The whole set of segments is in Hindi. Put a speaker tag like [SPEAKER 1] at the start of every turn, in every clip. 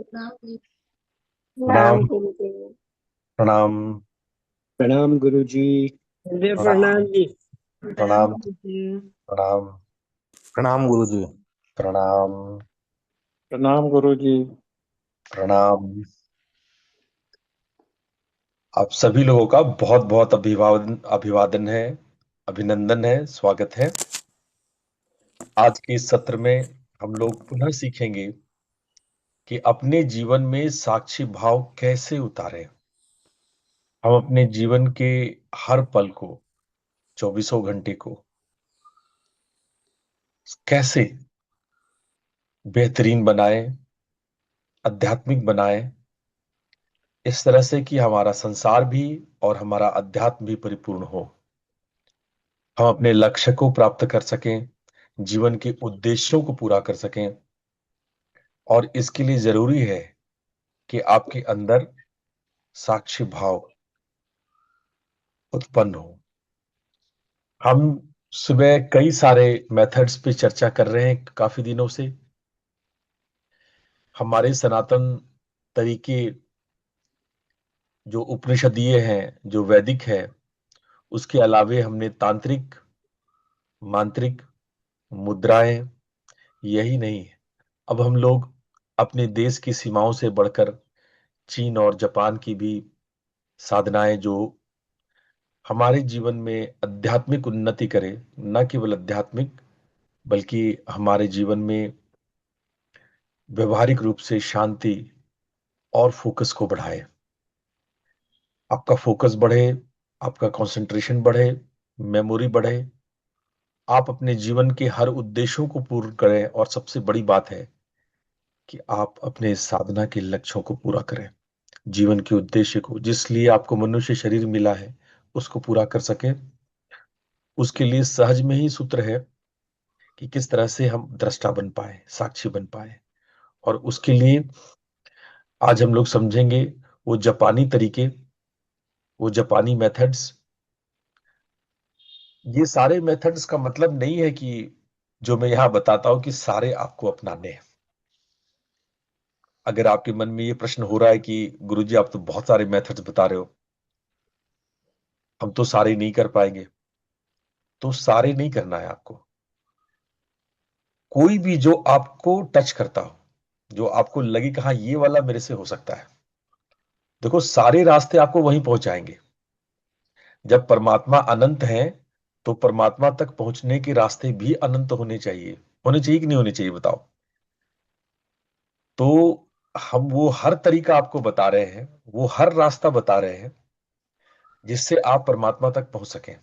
[SPEAKER 1] प्रणाम।
[SPEAKER 2] प्रणाम गुरुजी।
[SPEAKER 1] प्रणाम।
[SPEAKER 3] प्रणाम गुरुजी।
[SPEAKER 2] जी
[SPEAKER 1] प्रणाम।
[SPEAKER 2] प्रणाम जी। प्रणाम
[SPEAKER 1] प्रणाम।
[SPEAKER 2] गुरुजी।
[SPEAKER 1] प्रणाम।
[SPEAKER 4] प्रणाम गुरुजी।
[SPEAKER 1] प्रणाम।
[SPEAKER 3] प्रणाम गुरुजी।
[SPEAKER 1] प्रणाम। आप सभी लोगों का बहुत बहुत अभिवादन अभिवादन है, अभिनंदन है, स्वागत है। आज के इस सत्र में हम लोग पुनः सीखेंगे कि अपने जीवन में साक्षी भाव कैसे उतारें। हम अपने जीवन के हर पल को, चौबीसों घंटे को कैसे बेहतरीन बनाएं, आध्यात्मिक बनाएं, इस तरह से कि हमारा संसार भी और हमारा अध्यात्म भी परिपूर्ण हो। हम अपने लक्ष्य को प्राप्त कर सकें, जीवन के उद्देश्यों को पूरा कर सकें, और इसके लिए जरूरी है कि आपके अंदर साक्षी भाव उत्पन्न हो। हम सुबह कई सारे मेथड्स पे चर्चा कर रहे हैं काफी दिनों से। हमारे सनातन तरीके जो उपनिषदीय हैं, जो वैदिक है, उसके अलावे हमने तांत्रिक, मांत्रिक, मुद्राएं, यही नहीं, अब हम लोग अपने देश की सीमाओं से बढ़कर चीन और जापान की भी साधनाएं जो हमारे जीवन में आध्यात्मिक उन्नति करे, न केवल आध्यात्मिक बल्कि हमारे जीवन में व्यवहारिक रूप से शांति और फोकस को बढ़ाए। आपका फोकस बढ़े, आपका कंसंट्रेशन बढ़े, मेमोरी बढ़े, आप अपने जीवन के हर उद्देश्यों को पूर्ण करें, और सबसे बड़ी बात है कि आप अपने साधना के लक्ष्यों को पूरा करें। जीवन के उद्देश्य को, जिस लिए आपको मनुष्य शरीर मिला है, उसको पूरा कर सके। उसके लिए सहज में ही सूत्र है कि किस तरह से हम दृष्टा बन पाए, साक्षी बन पाए। और उसके लिए आज हम लोग समझेंगे वो जापानी तरीके, वो जापानी मेथड्स। ये सारे मेथड्स का मतलब नहीं है कि जो मैं यहां बताता हूं कि सारे आपको अपनाने हैं। अगर आपके मन में ये प्रश्न हो रहा है कि गुरुजी आप तो बहुत सारे मेथड्स बता रहे हो, हम तो सारे नहीं कर पाएंगे, तो सारे नहीं करना है आपको। कोई भी जो आपको टच करता हो, जो आपको लगे कि हाँ ये वाला मेरे से हो सकता है। देखो, सारे रास्ते आपको वहीं पहुंचाएंगे। जब परमात्मा अनंत है तो परमात्मा तक पहुंचने के रास्ते भी अनंत होने चाहिए। होने चाहिए कि नहीं होने चाहिए, बताओ। तो हम वो हर तरीका आपको बता रहे हैं, वो हर रास्ता बता रहे हैं जिससे आप परमात्मा तक पहुंच सकें।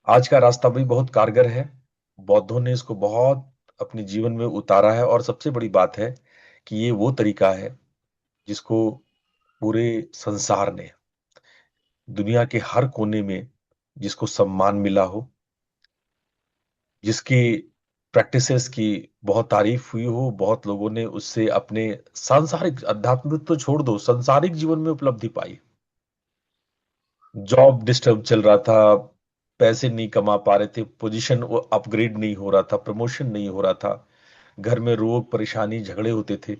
[SPEAKER 1] आज का रास्ता भी बहुत कारगर है। बौद्धों ने इसको बहुत अपने जीवन में उतारा है, और सबसे बड़ी बात है कि ये वो तरीका है जिसको पूरे संसार ने, दुनिया के हर कोने में जिसको सम्मान मिला हो, जिसकी प्रैक्टिसेस की बहुत तारीफ हुई हो, बहुत लोगों ने उससे अपने सांसारिक, आध्यात्मिक तो छोड़ दो, सांसारिक जीवन में उपलब्धि पाई। जॉब डिस्टर्ब चल रहा था, पैसे नहीं कमा पा रहे थे, पोजीशन अपग्रेड नहीं हो रहा था, प्रमोशन नहीं हो रहा था, घर में रोग परेशानी झगड़े होते थे।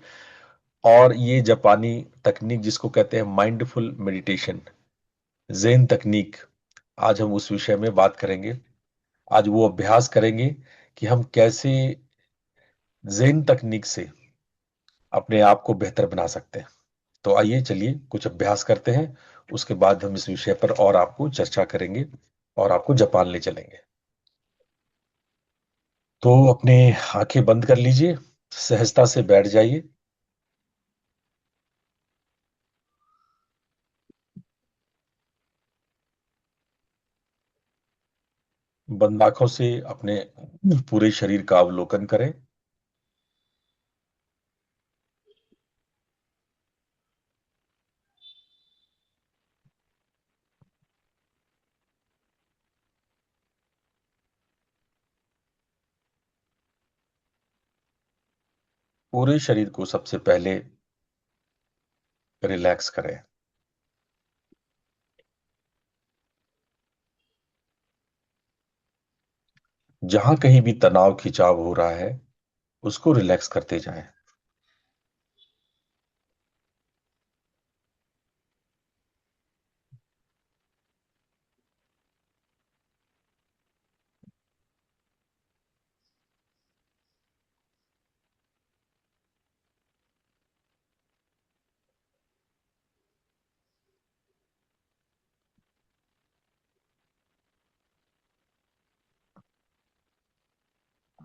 [SPEAKER 1] और ये जापानी तकनीक जिसको कहते हैं माइंडफुल मेडिटेशन, ज़ेन तकनीक, आज हम उस विषय में बात करेंगे। आज वो अभ्यास करेंगे कि हम कैसे ज़ेन तकनीक से अपने आप को बेहतर बना सकते हैं। तो आइए, चलिए कुछ अभ्यास करते हैं, उसके बाद हम इस विषय पर और आपको चर्चा करेंगे और आपको जापान ले चलेंगे। तो अपने आंखें बंद कर लीजिए, सहजता से बैठ जाइए। बंद आंखों से अपने पूरे शरीर का अवलोकन करें। पूरे शरीर को सबसे पहले रिलैक्स करें। जहां कहीं भी तनाव खिंचाव हो रहा है, उसको रिलैक्स करते जाएं।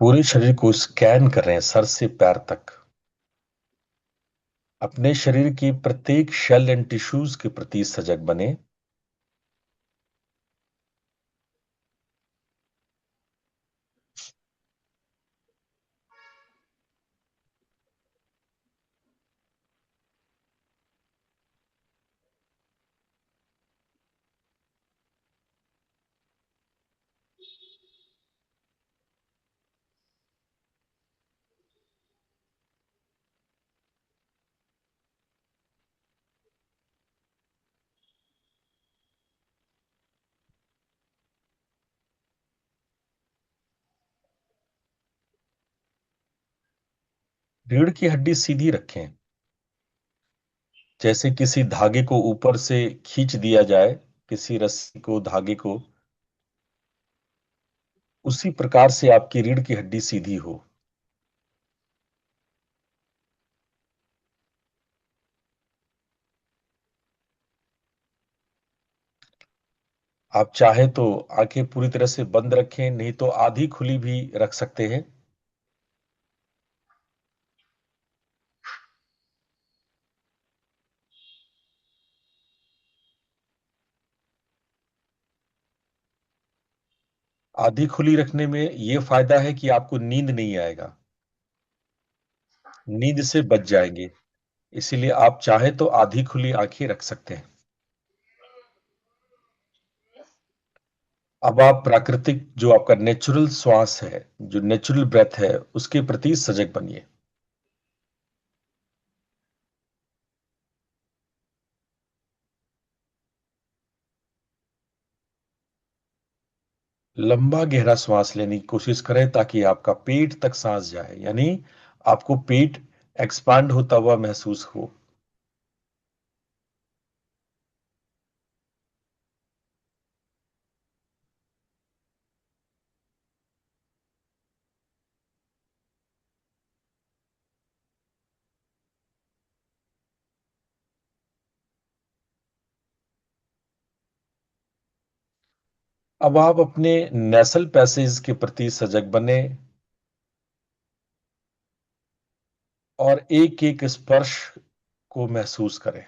[SPEAKER 1] पूरे शरीर को स्कैन कर रहे हैं सर से पैर तक। अपने शरीर की प्रत्येक शेल एंड टिश्यूज के प्रति सजग बने। रीढ़ की हड्डी सीधी रखें, जैसे किसी धागे को ऊपर से खींच दिया जाए, किसी रस्सी को, धागे को, उसी प्रकार से आपकी रीढ़ की हड्डी सीधी हो। आप चाहे तो आंखें पूरी तरह से बंद रखें, नहीं तो आधी खुली भी रख सकते हैं। आधी खुली रखने में यह फायदा है कि आपको नींद नहीं आएगा, नींद से बच जाएंगे। इसीलिए आप चाहे तो आधी खुली आंखें रख सकते हैं। अब आप प्राकृतिक, जो आपका नेचुरल श्वास है, जो नेचुरल ब्रेथ है, उसके प्रति सजग बनिए। लंबा गहरा श्वास लेने की कोशिश करें ताकि आपका पेट तक सांस जाए, यानी आपको पेट एक्सपांड होता हुआ महसूस हो। अब आप अपने नेसल पैसेज के प्रति सजग बने और एक एक स्पर्श को महसूस करें।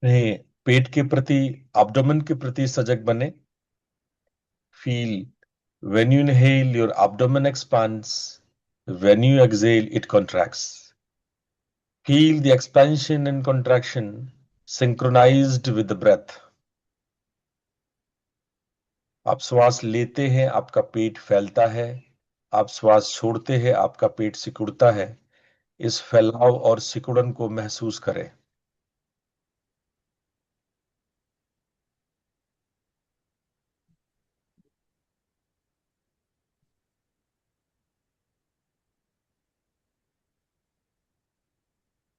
[SPEAKER 1] अपने पेट के प्रति, abdomen के प्रति सजग बने। Feel when you inhale, your abdomen expands. When you exhale, it contracts. Feel the expansion and contraction synchronized with the breath. आप श्वास लेते हैं, आपका पेट फैलता है। आप श्वास छोड़ते हैं, आपका पेट सिकुड़ता है। इस फैलाव और सिकुड़न को महसूस करें।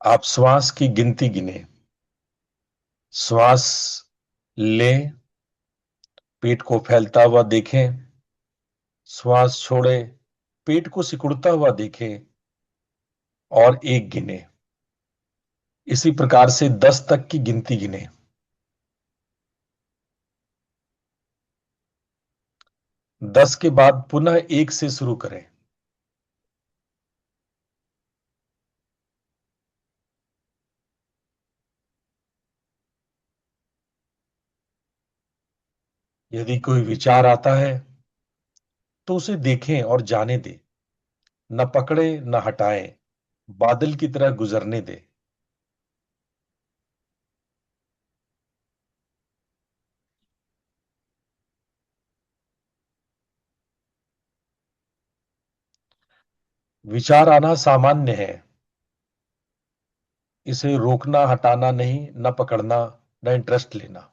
[SPEAKER 1] आप श्वास की गिनती गिने। श्वास लें, पेट को फैलता हुआ देखें। श्वास छोड़े, पेट को सिकुड़ता हुआ देखें और एक गिने। इसी प्रकार से 10 तक की गिनती गिने। 10 के बाद पुनः 1 से शुरू करें। यदि कोई विचार आता है तो उसे देखें और जाने दें, न पकड़े न हटाएं, बादल की तरह गुजरने दें। विचार आना सामान्य है, इसे रोकना हटाना नहीं, न पकड़ना न इंटरेस्ट लेना।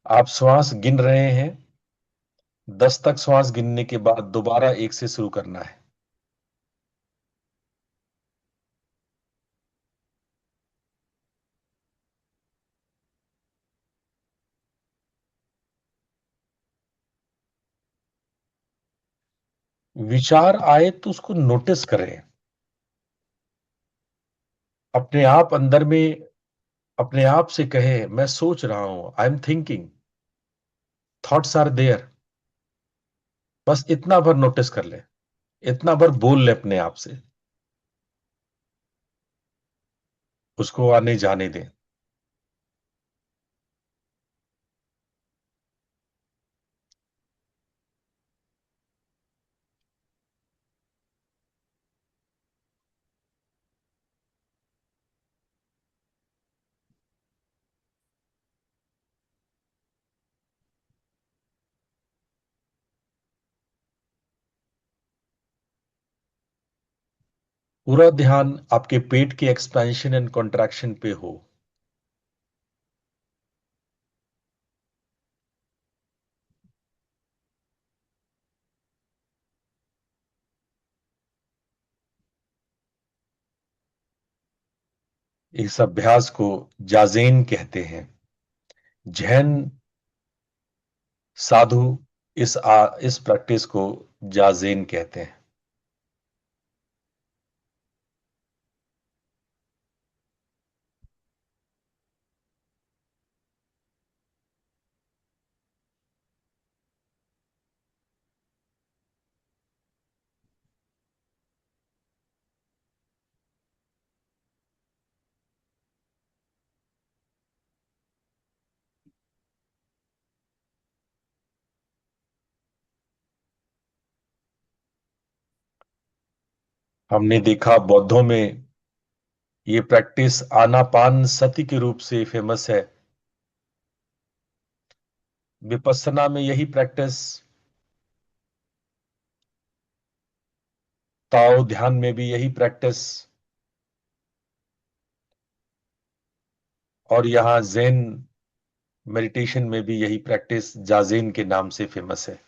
[SPEAKER 1] आप श्वास गिन रहे हैं, 10 तक श्वास गिनने के बाद दोबारा 1 से शुरू करना है। विचार आए तो उसको नोटिस करें। अपने आप अंदर में अपने आप से कहे, मैं सोच रहा हूं, I am thinking, thoughts are there. बस इतना भर नोटिस कर ले, इतना भर बोल ले अपने आप से, उसको आने जाने दें। पूरा ध्यान आपके पेट के एक्सपेंशन एंड कॉन्ट्रैक्शन पे हो। इस अभ्यास को जाजेन कहते हैं। जैन साधु इस प्रैक्टिस को जाजेन कहते हैं। हमने देखा बौद्धों में ये प्रैक्टिस आनापान सति के रूप से फेमस है। विपस्सना में यही प्रैक्टिस, ताओ ध्यान में भी यही प्रैक्टिस, और यहां ज़ेन मेडिटेशन में भी यही प्रैक्टिस जाजेन के नाम से फेमस है।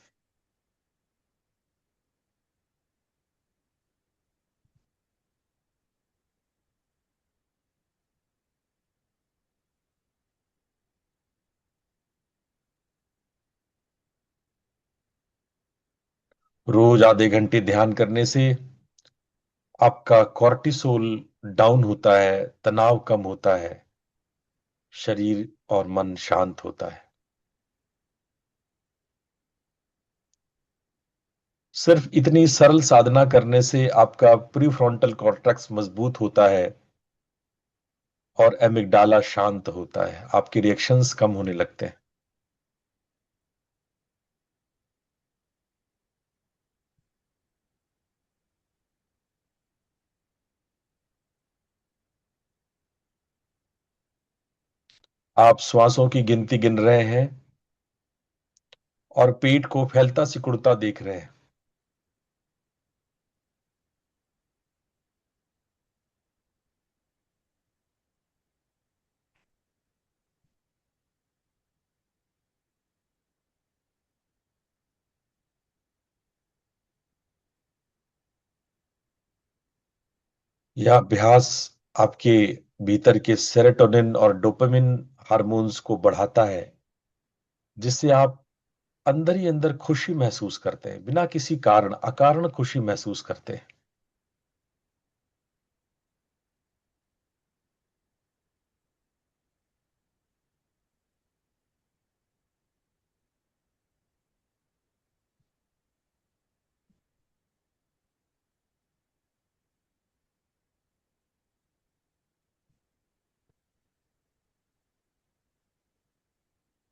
[SPEAKER 1] रोज आधे घंटे ध्यान करने से आपका कॉर्टिसोल डाउन होता है, तनाव कम होता है, शरीर और मन शांत होता है। सिर्फ इतनी सरल साधना करने से आपका प्रीफ्रंटल कॉर्टेक्स मजबूत होता है और एमिगडाला शांत होता है, आपके रिएक्शंस कम होने लगते हैं। आप श्वासों की गिनती गिन रहे हैं और पेट को फैलता सिकुड़ता देख रहे हैं। यह अभ्यास आपके भीतर के सेरोटोनिन और डोपामिन हार्मोन्स को बढ़ाता है, जिससे आप अंदर ही अंदर खुशी महसूस करते हैं, बिना किसी कारण, अकारण खुशी महसूस करते हैं।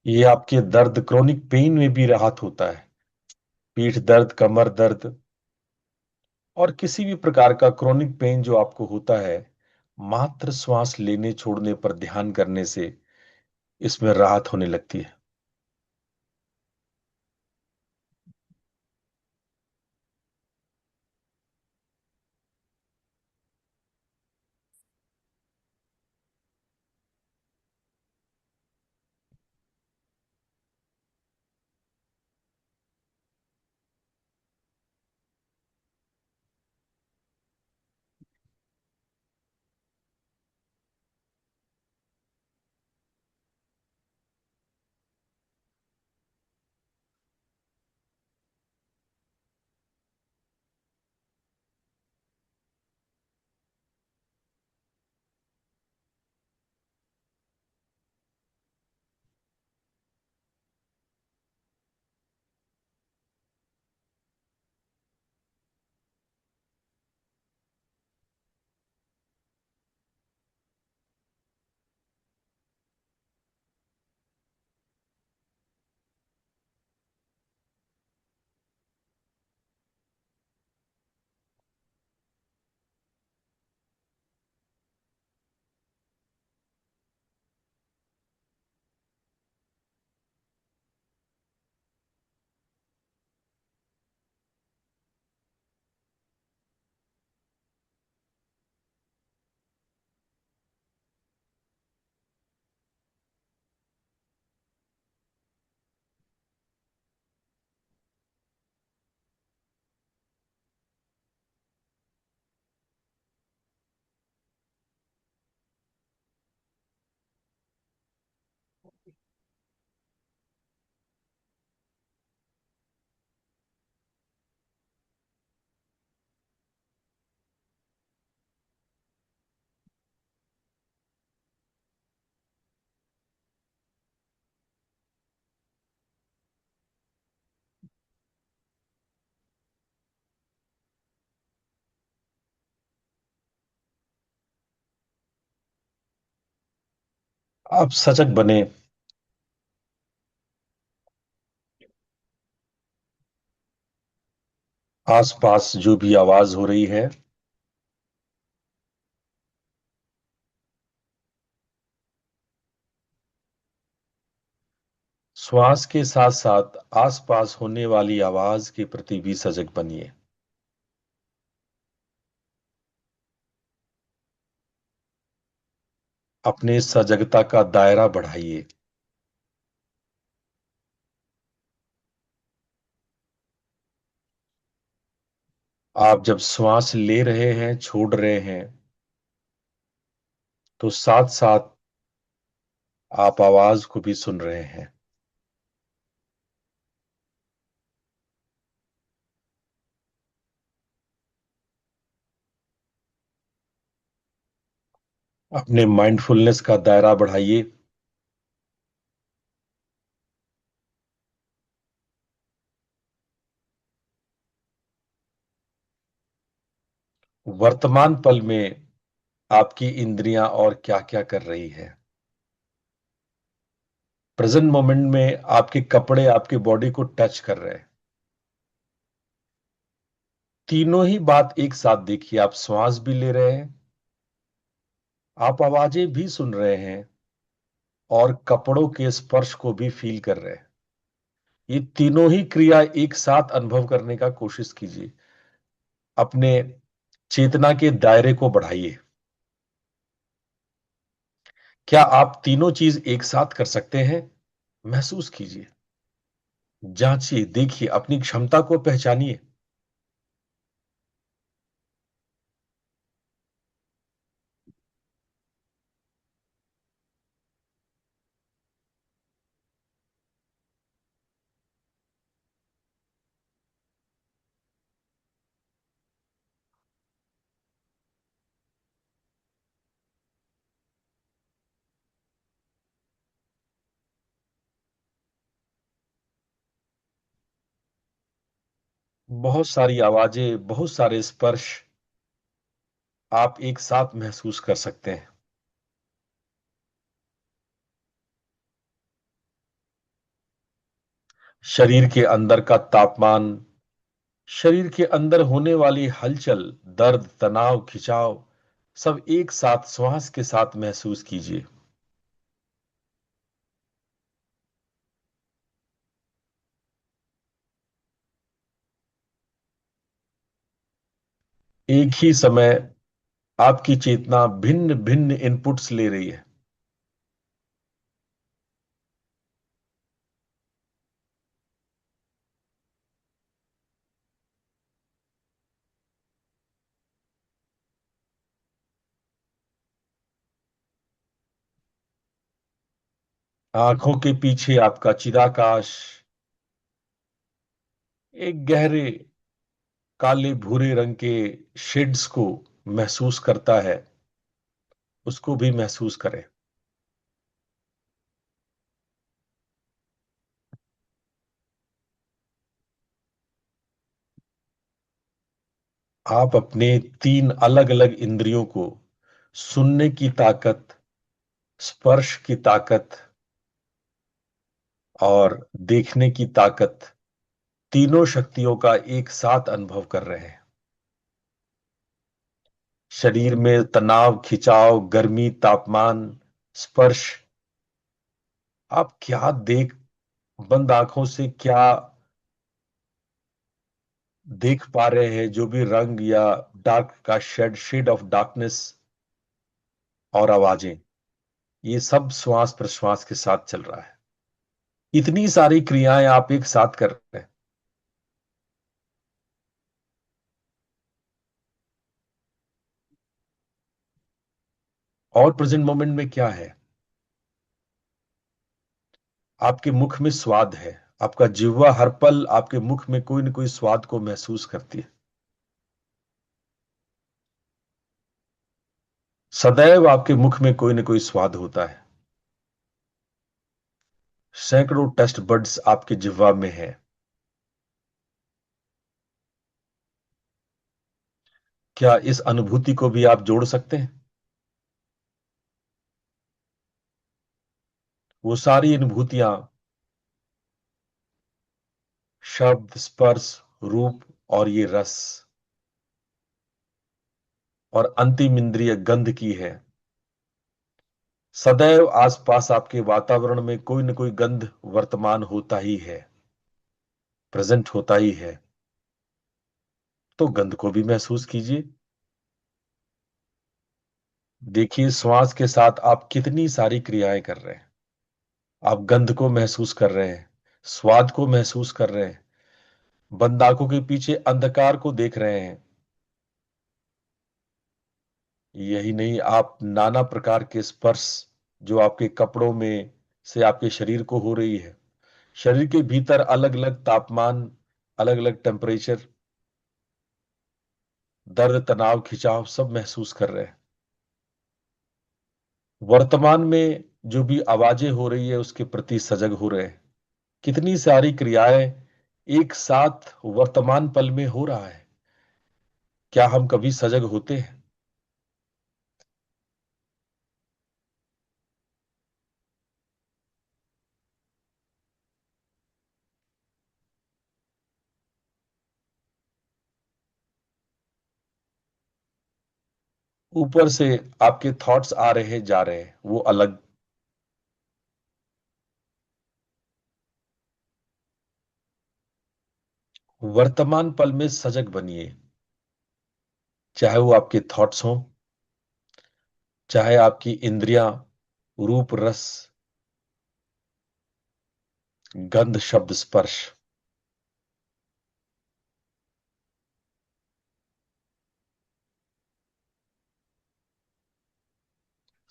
[SPEAKER 1] ये आपके दर्द, क्रोनिक पेन में भी राहत होता है। पीठ दर्द, कमर दर्द और किसी भी प्रकार का क्रोनिक पेन जो आपको होता है, मात्र श्वास लेने छोड़ने पर ध्यान करने से इसमें राहत होने लगती है। आप सजग बने। आसपास जो भी आवाज हो रही है, श्वास के साथ साथ आसपास होने वाली आवाज के प्रति भी सजग बनिए। अपने सजगता का दायरा बढ़ाइए। आप जब श्वास ले रहे हैं, छोड़ रहे हैं, तो साथ साथ आप आवाज को भी सुन रहे हैं। अपने माइंडफुलनेस का दायरा बढ़ाइए। वर्तमान पल में आपकी इंद्रियां और क्या क्या कर रही है। प्रेजेंट मोमेंट में आपके कपड़े आपके बॉडी को टच कर रहे हैं। तीनों ही बात एक साथ देखिए। आप श्वास भी ले रहे हैं, आप आवाजें भी सुन रहे हैं और कपड़ों के स्पर्श को भी फील कर रहे हैं। ये तीनों ही क्रिया एक साथ अनुभव करने का कोशिश कीजिए। अपने चेतना के दायरे को बढ़ाइए। क्या आप तीनों चीज एक साथ कर सकते हैं? महसूस कीजिए, जांचिए, देखिए, अपनी क्षमता को पहचानिए। बहुत सारी आवाजें, बहुत सारे स्पर्श आप एक साथ महसूस कर सकते हैं। शरीर के अंदर का तापमान, शरीर के अंदर होने वाली हलचल, दर्द, तनाव, खिंचाव, सब एक साथ श्वास के साथ महसूस कीजिए। एक ही समय आपकी चेतना भिन्न भिन्न इनपुट्स ले रही है। आंखों के पीछे आपका चिदाकाश एक गहरे काले भूरे रंग के शेड्स को महसूस करता है, उसको भी महसूस करें। आप अपने 3 अलग अलग इंद्रियों को, सुनने की ताकत, स्पर्श की ताकत और देखने की ताकत, तीनों शक्तियों का एक साथ अनुभव कर रहे हैं। शरीर में तनाव, खिंचाव, गर्मी, तापमान, स्पर्श, आप क्या बंद आंखों से क्या देख पा रहे हैं? जो भी रंग या डार्क का शेड ऑफ डार्कनेस और आवाजें, ये सब श्वास प्रश्वास के साथ चल रहा है। इतनी सारी क्रियाएं आप एक साथ कर रहे हैं। और प्रेजेंट मोमेंट में क्या है? आपके मुख में स्वाद है। आपका जिह्वा हर पल आपके मुख में कोई न कोई स्वाद को महसूस करती है। सदैव आपके मुख में कोई न कोई स्वाद होता है। सैकड़ों टेस्ट बड्स आपके जिह्वा में है। क्या इस अनुभूति को भी आप जोड़ सकते हैं? वो सारी अनुभूतियां, शब्द, स्पर्श, रूप और ये रस और अंतिम इंद्रिय गंध की है। सदैव आसपास आपके वातावरण में कोई न कोई गंध वर्तमान होता ही है, प्रेजेंट होता ही है। तो गंध को भी महसूस कीजिए। देखिए श्वास के साथ आप कितनी सारी क्रियाएं कर रहे हैं। आप गंध को महसूस कर रहे हैं, स्वाद को महसूस कर रहे हैं, बंद आंखों के पीछे अंधकार को देख रहे हैं। यही नहीं, आप नाना प्रकार के स्पर्श जो आपके कपड़ों में से आपके शरीर को हो रही है, शरीर के भीतर अलग अलग तापमान, अलग अलग टेम्परेचर, दर्द, तनाव, खिंचाव सब महसूस कर रहे हैं। वर्तमान में जो भी आवाजें हो रही है उसके प्रति सजग हो रहे हैं। कितनी सारी क्रियाएं एक साथ वर्तमान पल में हो रहा है। क्या हम कभी सजग होते हैं? ऊपर से आपके थॉट्स आ रहे हैं, जा रहे हैं, वो अलग। वर्तमान पल में सजग बनिए। चाहे वो आपके थॉट्स हों, चाहे आपकी इंद्रियां, रूप, रस, गंध, शब्द, स्पर्श।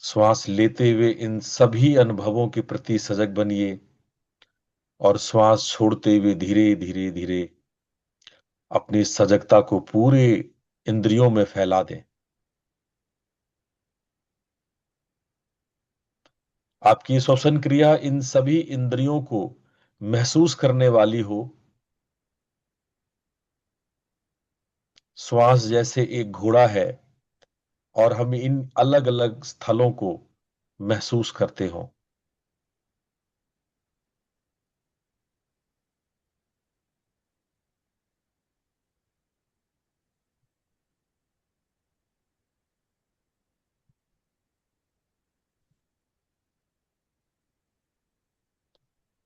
[SPEAKER 1] श्वास लेते हुए इन सभी अनुभवों के प्रति सजग बनिए और श्वास छोड़ते हुए धीरे धीरे धीरे अपनी सजगता को पूरे इंद्रियों में फैला दें। आपकी श्वसन क्रिया इन सभी इंद्रियों को महसूस करने वाली हो। श्वास जैसे एक घोड़ा है और हम इन अलग अलग स्थलों को महसूस करते हो।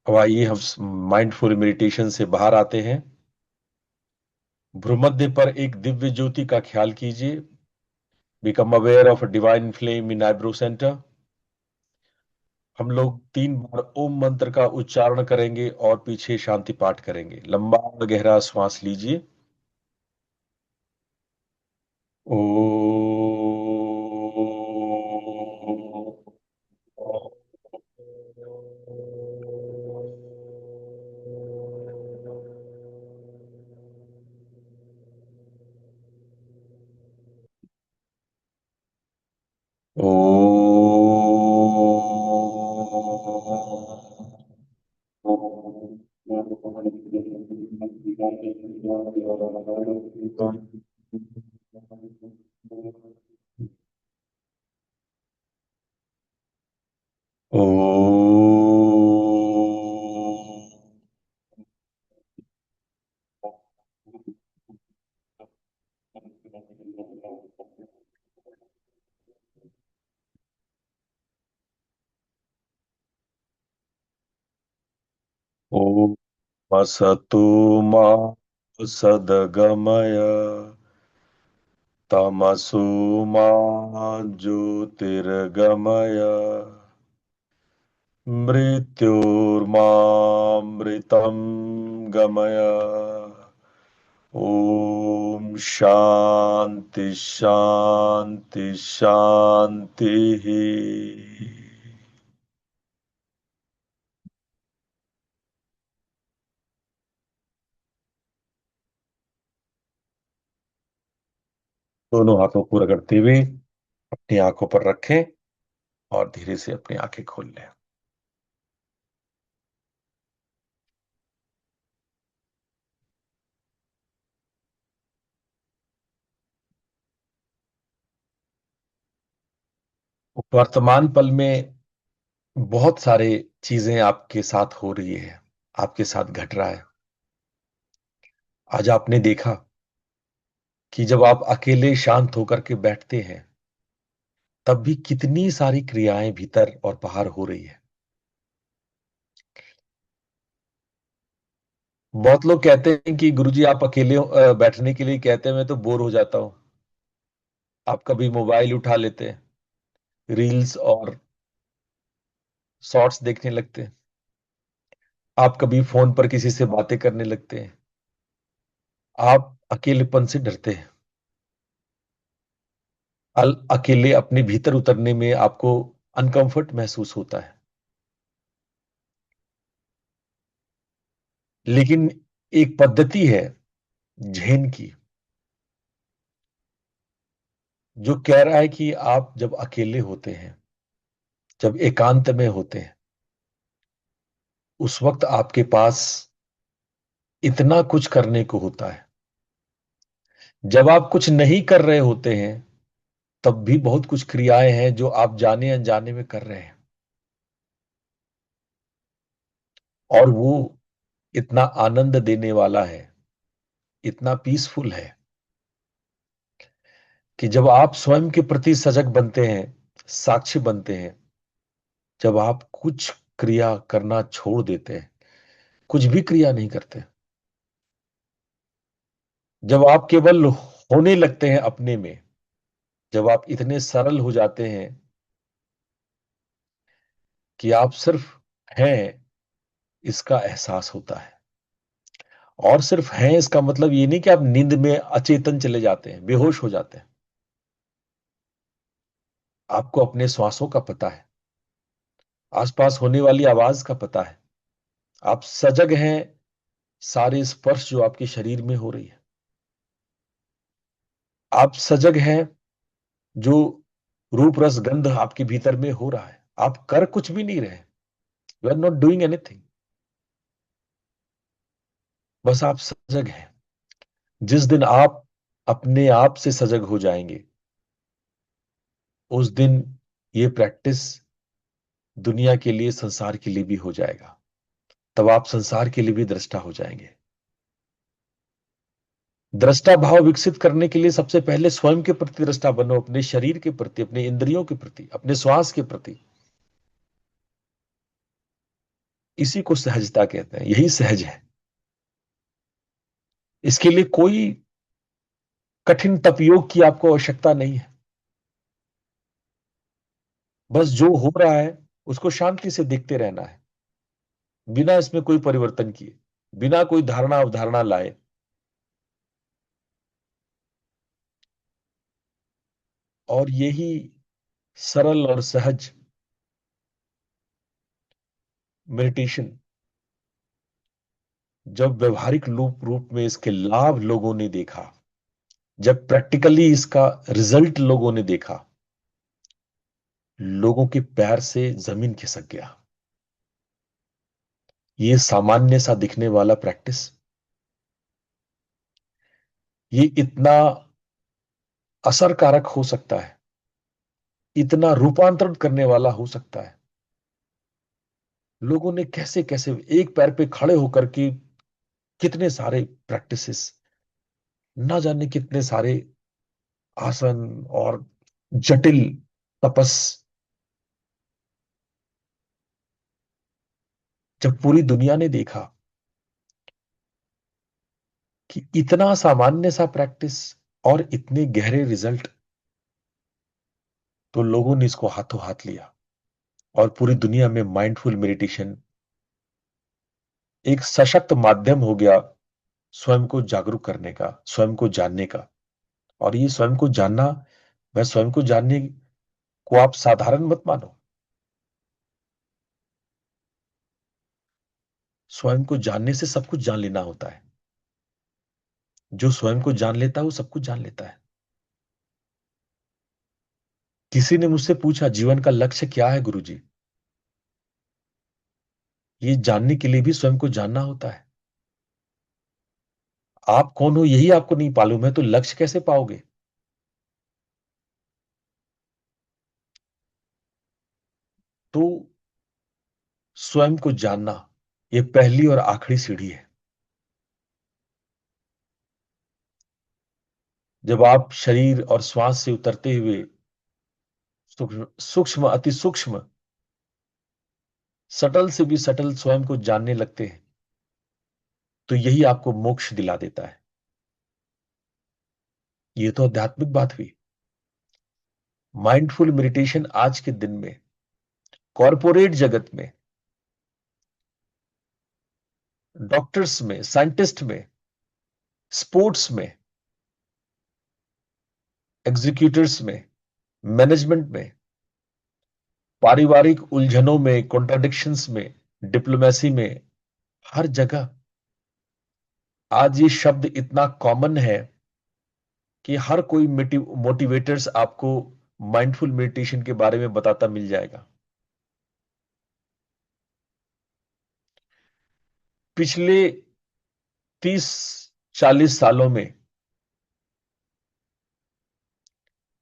[SPEAKER 1] अब आइए हम माइंडफुल मेडिटेशन से बाहर आते हैं। भ्रूमध्य पर एक दिव्य ज्योति का ख्याल कीजिए। Become aware of divine flame in eyebrow centre. हम लोग 3 बार ओम मंत्र का उच्चारण करेंगे और पीछे शांति पाठ करेंगे। लंबा गहरा श्वास लीजिए। ओ ओ ओ ओम असतो मा सद्गमय तमसो मा ज्योतिर्गमय मृत्योर्मामृतं गमय। ओम शांति शांति शांति। दोनों हाथों को रगड़ते हुए अपनी आंखों पर रखें और धीरे से अपनी आंखें खोल लें। वर्तमान पल में बहुत सारे चीजें आपके साथ हो रही है, आपके साथ घट रहा है। आज आपने देखा कि जब आप अकेले शांत होकर के बैठते हैं तब भी कितनी सारी क्रियाएं भीतर और बाहर हो रही है। बहुत लोग कहते हैं कि गुरुजी आप अकेले बैठने के लिए कहते हैं, मैं तो बोर हो जाता हूं। आप कभी मोबाइल उठा लेते हैं, रील्स और शॉर्ट्स देखने लगते हैं। आप कभी फोन पर किसी से बातें करने लगते हैं। आप अकेलेपन से डरते हैं। अकेले अपने भीतर उतरने में आपको अनकंफर्ट महसूस होता है। लेकिन एक पद्धति है झेन की, जो कह रहा है कि आप जब अकेले होते हैं, जब एकांत में होते हैं, उस वक्त आपके पास इतना कुछ करने को होता है। जब आप कुछ नहीं कर रहे होते हैं तब भी बहुत कुछ क्रियाएं हैं जो आप जाने अनजाने में कर रहे हैं, और वो इतना आनंद देने वाला है, इतना पीसफुल है कि जब आप स्वयं के प्रति सजग बनते हैं, साक्षी बनते हैं, जब आप कुछ क्रिया करना छोड़ देते हैं, कुछ भी क्रिया नहीं करते, जब आप केवल होने लगते हैं अपने में, जब आप इतने सरल हो जाते हैं कि आप सिर्फ हैं, इसका एहसास होता है। और सिर्फ हैं इसका मतलब ये नहीं कि आप नींद में अचेतन चले जाते हैं, बेहोश हो जाते हैं। आपको अपने श्वासों का पता है, आसपास होने वाली आवाज का पता है। आप सजग हैं सारे स्पर्श जो आपके शरीर में हो रही है। आप सजग हैं जो रूप रस गंध आपके भीतर में हो रहा है। आप कर कुछ भी नहीं रहे, you are not doing anything, बस आप सजग हैं। जिस दिन आप अपने आप से सजग हो जाएंगे, उस दिन ये प्रैक्टिस दुनिया के लिए, संसार के लिए भी हो जाएगा। तब आप संसार के लिए भी दृष्टा हो जाएंगे। दृष्टा भाव विकसित करने के लिए सबसे पहले स्वयं के प्रति दृष्टा बनो, अपने शरीर के प्रति, अपने इंद्रियों के प्रति, अपने श्वास के प्रति। इसी को सहजता कहते हैं, यही सहज है। इसके लिए कोई कठिन तप योग की आपको आवश्यकता नहीं है। बस जो हो रहा है उसको शांति से देखते रहना है, बिना इसमें कोई परिवर्तन किए, बिना कोई धारणा अवधारणा लाए। और यही सरल और सहज मेडिटेशन, जब व्यवहारिक रूप में इसके लाभ लोगों ने देखा, जब प्रैक्टिकली इसका रिजल्ट लोगों ने देखा, लोगों के पैर से जमीन खिसक गया। ये सामान्य सा दिखने वाला प्रैक्टिस, ये इतना असरकारक हो सकता है, इतना रूपांतरण करने वाला हो सकता है। लोगों ने कैसे कैसे एक पैर पे खड़े होकर के कितने सारे प्रैक्टिसेस, ना जाने कितने सारे आसन और जटिल तपस, जब पूरी दुनिया ने देखा कि इतना सामान्य सा प्रैक्टिस और इतने गहरे रिजल्ट, तो लोगों ने इसको हाथों हाथ लिया। और पूरी दुनिया में माइंडफुल मेडिटेशन एक सशक्त माध्यम हो गया स्वयं को जागरूक करने का, स्वयं को जानने का। और ये स्वयं को जानना, मैं स्वयं को जानने को आप साधारण मत मानो। स्वयं को जानने से सब कुछ जान लेना होता है। जो स्वयं को जान लेता है वो सब कुछ जान लेता है। किसी ने मुझसे पूछा, जीवन का लक्ष्य क्या है गुरुजी? ये जानने के लिए भी स्वयं को जानना होता है। आप कौन हो यही आपको नहीं मालूम है तो लक्ष्य कैसे पाओगे? तो स्वयं को जानना ये पहली और आखिरी सीढ़ी है। जब आप शरीर और श्वास से उतरते हुए सूक्ष्म सूक्ष्म, अति सूक्ष्म, सटल से भी सटल स्वयं को जानने लगते हैं, तो यही आपको मोक्ष दिला देता है। ये तो आध्यात्मिक बात हुई। माइंडफुल मेडिटेशन आज के दिन में कॉरपोरेट जगत में, डॉक्टर्स में, साइंटिस्ट में, स्पोर्ट्स में, एग्जीक्यूटिव्स में, मैनेजमेंट में, पारिवारिक उलझनों में, कॉन्ट्राडिक्शंस में, डिप्लोमेसी में, हर जगह आज ये शब्द इतना कॉमन है कि हर कोई मोटिवेटर्स आपको माइंडफुल मेडिटेशन के बारे में बताता मिल जाएगा। पिछले 30-40 सालों में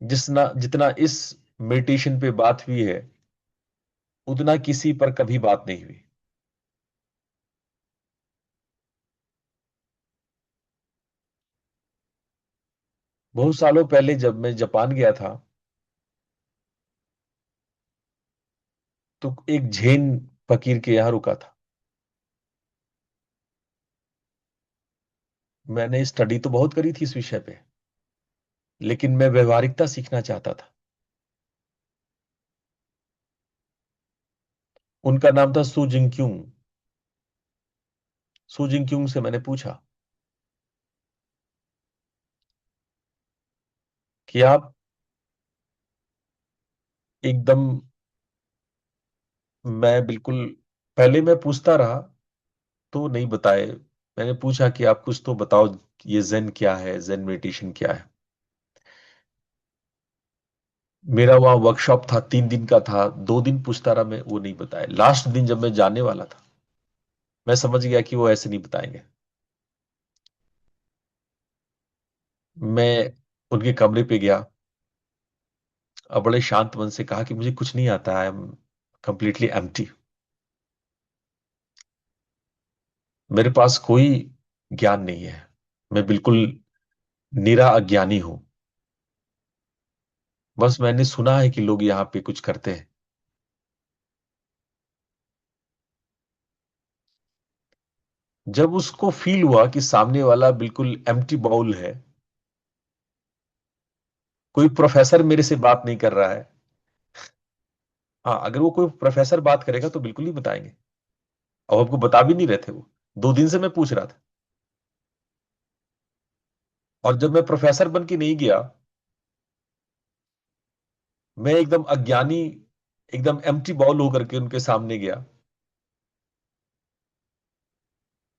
[SPEAKER 1] जितना इस मेडिटेशन पे बात हुई है, उतना किसी पर कभी बात नहीं हुई। बहुत सालों पहले जब मैं जापान गया था, तो एक झेन फकीर के यहां रुका था। मैंने स्टडी तो बहुत करी थी इस विषय पे, लेकिन मैं व्यवहारिकता सीखना चाहता था। उनका नाम था सू जिंक्यूंग। सू जिंक्यूंग से मैंने पूछा कि आप एकदम, मैं बिल्कुल, पहले मैं पूछता रहा तो नहीं बताए। मैंने पूछा कि आप कुछ तो बताओ, ये जेन क्या है, जेन मेडिटेशन क्या है। मेरा वहां वर्कशॉप था, 3 दिन का था, 2 दिन पूछता रहा मैं, वो नहीं बताए। लास्ट दिन जब मैं जाने वाला था, मैं समझ गया कि वो ऐसे नहीं बताएंगे। मैं उनके कमरे पे गया और बड़े शांत मन से कहा कि मुझे कुछ नहीं आता, आई एम कंप्लीटली एम्प्टी। मेरे पास कोई ज्ञान नहीं है, मैं बिल्कुल निरा अज्ञानी हूं। बस मैंने सुना है कि लोग यहाँ पे कुछ करते हैं। जब उसको फील हुआ कि सामने वाला बिल्कुल एम्प्टी बाउल है, कोई प्रोफेसर मेरे से बात नहीं कर रहा है। हाँ, अगर वो कोई प्रोफेसर बात करेगा तो बिल्कुल ही बताएंगे, और हमको बता भी नहीं रहे थे वो। 2 दिन से मैं पूछ रहा था, और जब मैं प्रोफेसर बन के नहीं गया, मैं एकदम अज्ञानी, एकदम एम्प्टी बाउल होकर के उनके सामने गया,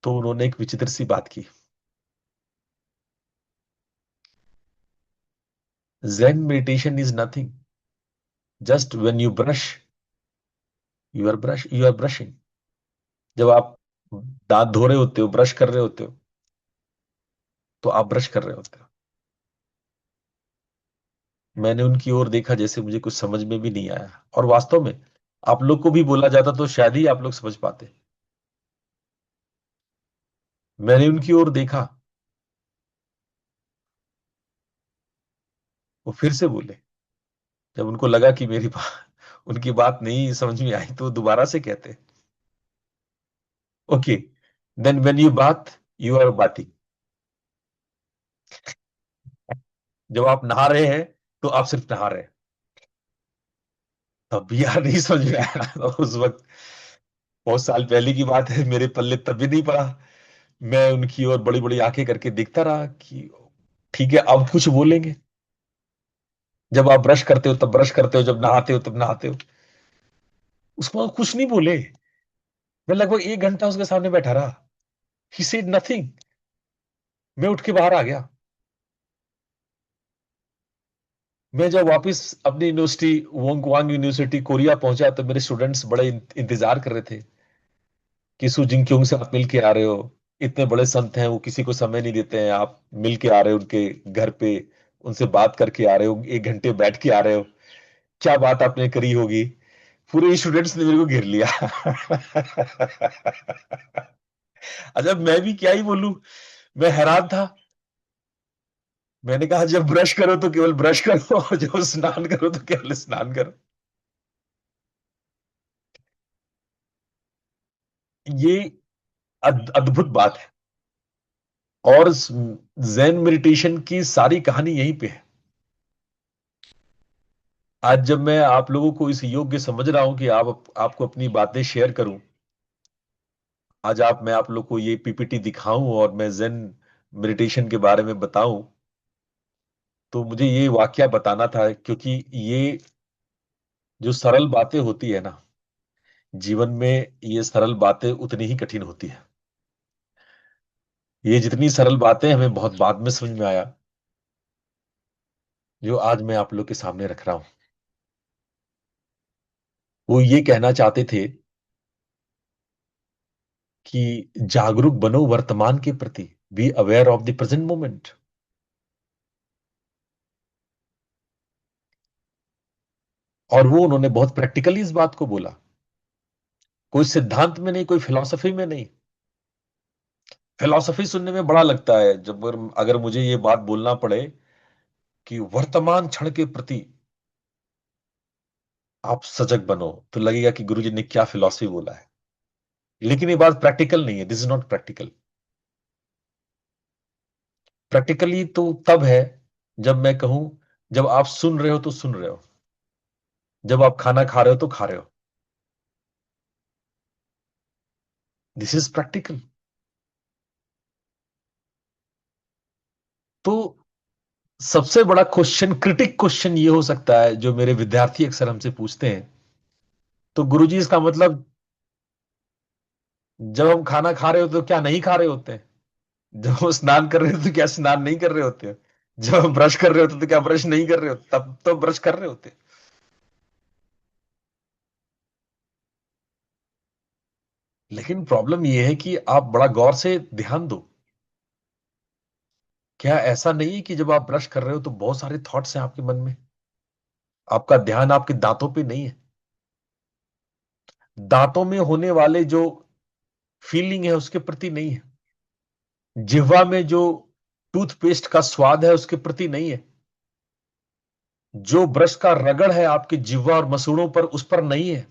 [SPEAKER 1] तो उन्होंने एक विचित्र सी बात की। zen meditation is nothing, just when you brush, you are brushing। जब आप दांत धो रहे होते हो, ब्रश कर रहे होते हो, तो आप ब्रश कर रहे होते हो। मैंने उनकी ओर देखा जैसे मुझे कुछ समझ में भी नहीं आया, और वास्तव में आप लोग को भी बोला जाता तो शायद ही आप लोग समझ पाते। मैंने उनकी ओर देखा, वो फिर से बोले। जब उनको लगा कि मेरी बात उनकी बात नहीं समझ में आई, तो दोबारा से कहते, ओके, देन व्हेन यू बात, यू आर बाती। जब आप नहा रहे हैं तो आप सिर्फ नहा रहे हैं। तब भी यार नहीं समझ में आया तो उस वक्त, बहुत साल पहले की बात है, मेरे पल्ले तब भी नहीं पड़ा। मैं उनकी ओर बड़ी बड़ी आंखें करके देखता रहा कि ठीक है, अब कुछ बोलेंगे। जब आप ब्रश करते हो तब ब्रश करते हो, जब नहाते हो तब नहाते हो। उसको कुछ नहीं बोले। मैं लगभग 1 घंटा उसके सामने बैठा रहा। He said nothing. मैं उठ के बाहर आ गया। मैं जब वापस अपनी यूनिवर्सिटी, वोंगवांग यूनिवर्सिटी कोरिया पहुंचा, तो मेरे स्टूडेंट्स बड़े इंतजार कर रहे थे कि सु जिंक्योंग से आप मिल के आ रहे हो। इतने बड़े संत हैं, वो किसी को समय नहीं देते हैं, आप मिल के आ रहे हो उनके घर पे, उनसे बात करके आ रहे हो, 1 घंटे बैठ के आ रहे हो, क्या बात आपने करी होगी। पूरे स्टूडेंट्स ने मेरे को घेर लिया। अच्छा, मैं भी क्या ही बोलूं, मैं हैरान था। मैंने कहा जब ब्रश करो तो केवल ब्रश करो, और जब स्नान करो तो केवल स्नान करो। ये अद्भुत बात है। और zen मेडिटेशन की सारी कहानी यहीं पे है। आज जब मैं आप लोगों को इस योग्य समझ रहा हूं कि आपको अपनी बातें शेयर करूं, आज मैं आप लोग को ये पीपीटी दिखाऊं और मैं zen मेडिटेशन के बारे में बताऊं, तो मुझे ये वाकया बताना था, क्योंकि ये जो सरल बातें होती है ना, जीवन में ये सरल बातें उतनी ही कठिन होती है। ये जितनी सरल बातें हमें बहुत बाद में समझ में आया, जो आज मैं आप लोग के सामने रख रहा हूं। वो ये कहना चाहते थे कि जागरूक बनो वर्तमान के प्रति, be aware of the present moment. और वो उन्होंने बहुत प्रैक्टिकली इस बात को बोला, कोई सिद्धांत में नहीं, कोई फिलॉसफी में नहीं। फिलॉसफी सुनने में बड़ा लगता है, जब अगर मुझे ये बात बोलना पड़े कि वर्तमान क्षण के प्रति आप सजग बनो, तो लगेगा कि गुरुजी ने क्या फिलॉसफी बोला है। लेकिन ये बात प्रैक्टिकल नहीं है, this is not practical. Practically तो तब है जब मैं कहूं, जब आप सुन रहे हो तो सुन रहे हो, जब आप खाना खा रहे हो तो खा रहे हो। This is practical. तो सबसे बड़ा क्वेश्चन, क्रिटिक क्वेश्चन ये हो सकता है, जो मेरे विद्यार्थी अक्सर हमसे पूछते हैं, तो गुरुजी इसका मतलब, जब हम खाना खा रहे होते तो क्या नहीं खा रहे होते हैं? जब हम स्नान कर रहे होते तो क्या स्नान नहीं कर रहे होते हैं? जब हम ब्रश कर रहे होते तो क्या ब्रश नहीं कर रहे होते? तब तो ब्रश कर रहे होते हैं। लेकिन प्रॉब्लम यह है कि आप बड़ा गौर से ध्यान दो। क्या ऐसा नहीं है कि जब आप ब्रश कर रहे हो तो बहुत सारे थॉट्स हैं आपके मन में, आपका ध्यान आपके दांतों पे नहीं है? दांतों में होने वाले जो फीलिंग है उसके प्रति नहीं है, जिह्वा में जो टूथपेस्ट का स्वाद है उसके प्रति नहीं है, जो ब्रश का रगड़ है आपके जिह्वा और मसूड़ों पर उस पर नहीं है,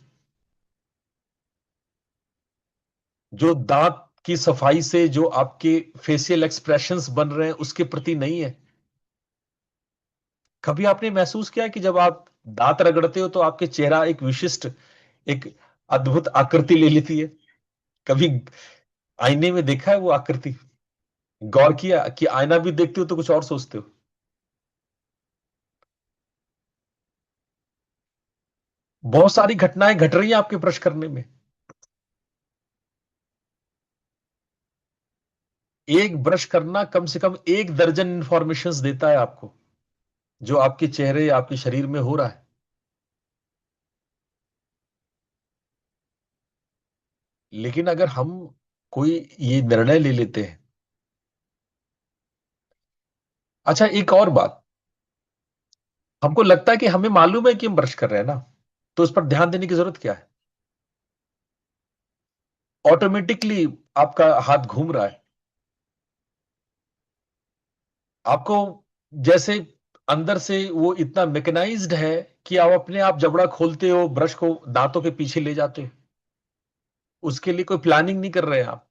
[SPEAKER 1] जो दांत की सफाई से जो आपके फेशियल एक्सप्रेशंस बन रहे हैं उसके प्रति नहीं है। कभी आपने महसूस किया कि जब आप दांत रगड़ते हो तो आपके चेहरा एक विशिष्ट, एक अद्भुत आकृति ले लेती है? कभी आईने में देखा है वो आकृति? गौर किया कि आईना भी देखते हो तो कुछ और सोचते हो? बहुत सारी घटनाएं घट रही है आपके ब्रश करने में। एक ब्रश करना कम से कम 1 दर्जन इंफॉर्मेशन देता है आपको, जो आपके चेहरे या आपके शरीर में हो रहा है। लेकिन अगर हम कोई ये निर्णय ले लेते हैं, अच्छा एक और बात, हमको लगता है कि हमें मालूम है कि हम ब्रश कर रहे हैं ना, तो उस पर ध्यान देने की जरूरत क्या है? ऑटोमेटिकली आपका हाथ घूम रहा है, आपको जैसे अंदर से वो इतना मैकेनाइज्ड है कि आप अपने आप जबड़ा खोलते हो, ब्रश को दांतों के पीछे ले जाते हो। उसके लिए कोई प्लानिंग नहीं कर रहे हैं आप,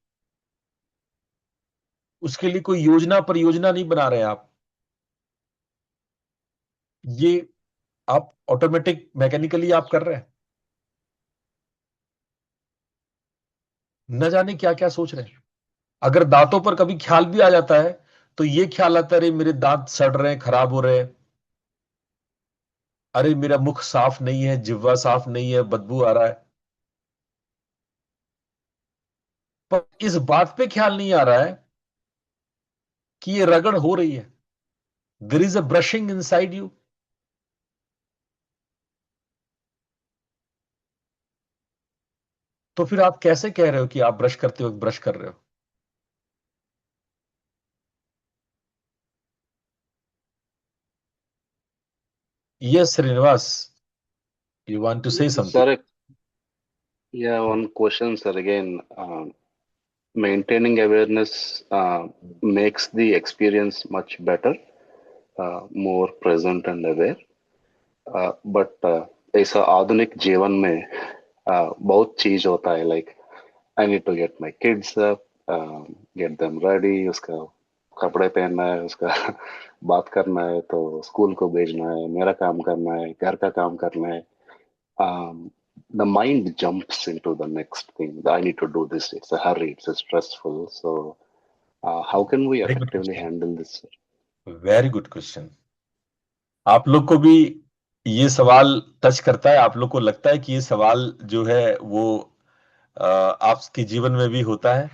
[SPEAKER 1] उसके लिए कोई योजना परियोजना नहीं बना रहे हैं आप। ये आप ऑटोमेटिक मैकेनिकली आप कर रहे हैं, न जाने क्या क्या सोच रहे हैं। अगर दांतों पर कभी ख्याल भी आ जाता है तो ये ख्याल आता है, अरे मेरे दांत सड़ रहे हैं, खराब हो रहे हैं, अरे मेरा मुख साफ नहीं है, जिह्वा साफ नहीं है, बदबू आ रहा है। पर इस बात पे ख्याल नहीं आ रहा है कि ये रगड़ हो रही है, there is a brushing inside you. तो फिर आप कैसे कह रहे हो कि आप ब्रश करते हो, ब्रश कर रहे हो? Yes Srinivas, you want to say something?
[SPEAKER 5] Sir, yeah, one question, sir. Again, maintaining awareness makes the experience much better, more present and aware. But ऐसा आधुनिक जीवन में बहुत चीज होता है, like I need to get my kids up, get them ready, उसका कपड़े पहनना है, उसका बात करना है, तो स्कूल को भेजना है, मेरा काम करना है, घर का काम करना है. The mind jumps into the next thing. I need to do this. It's a hurry. It's stressful. So, how can we
[SPEAKER 1] very good
[SPEAKER 5] effectively
[SPEAKER 1] question,
[SPEAKER 5] handle this?
[SPEAKER 1] Very good question. आप लोग को भी ये सवाल टच करता है? आप लोग को लगता है कि ये सवाल जो है वो आपके जीवन में भी होता है?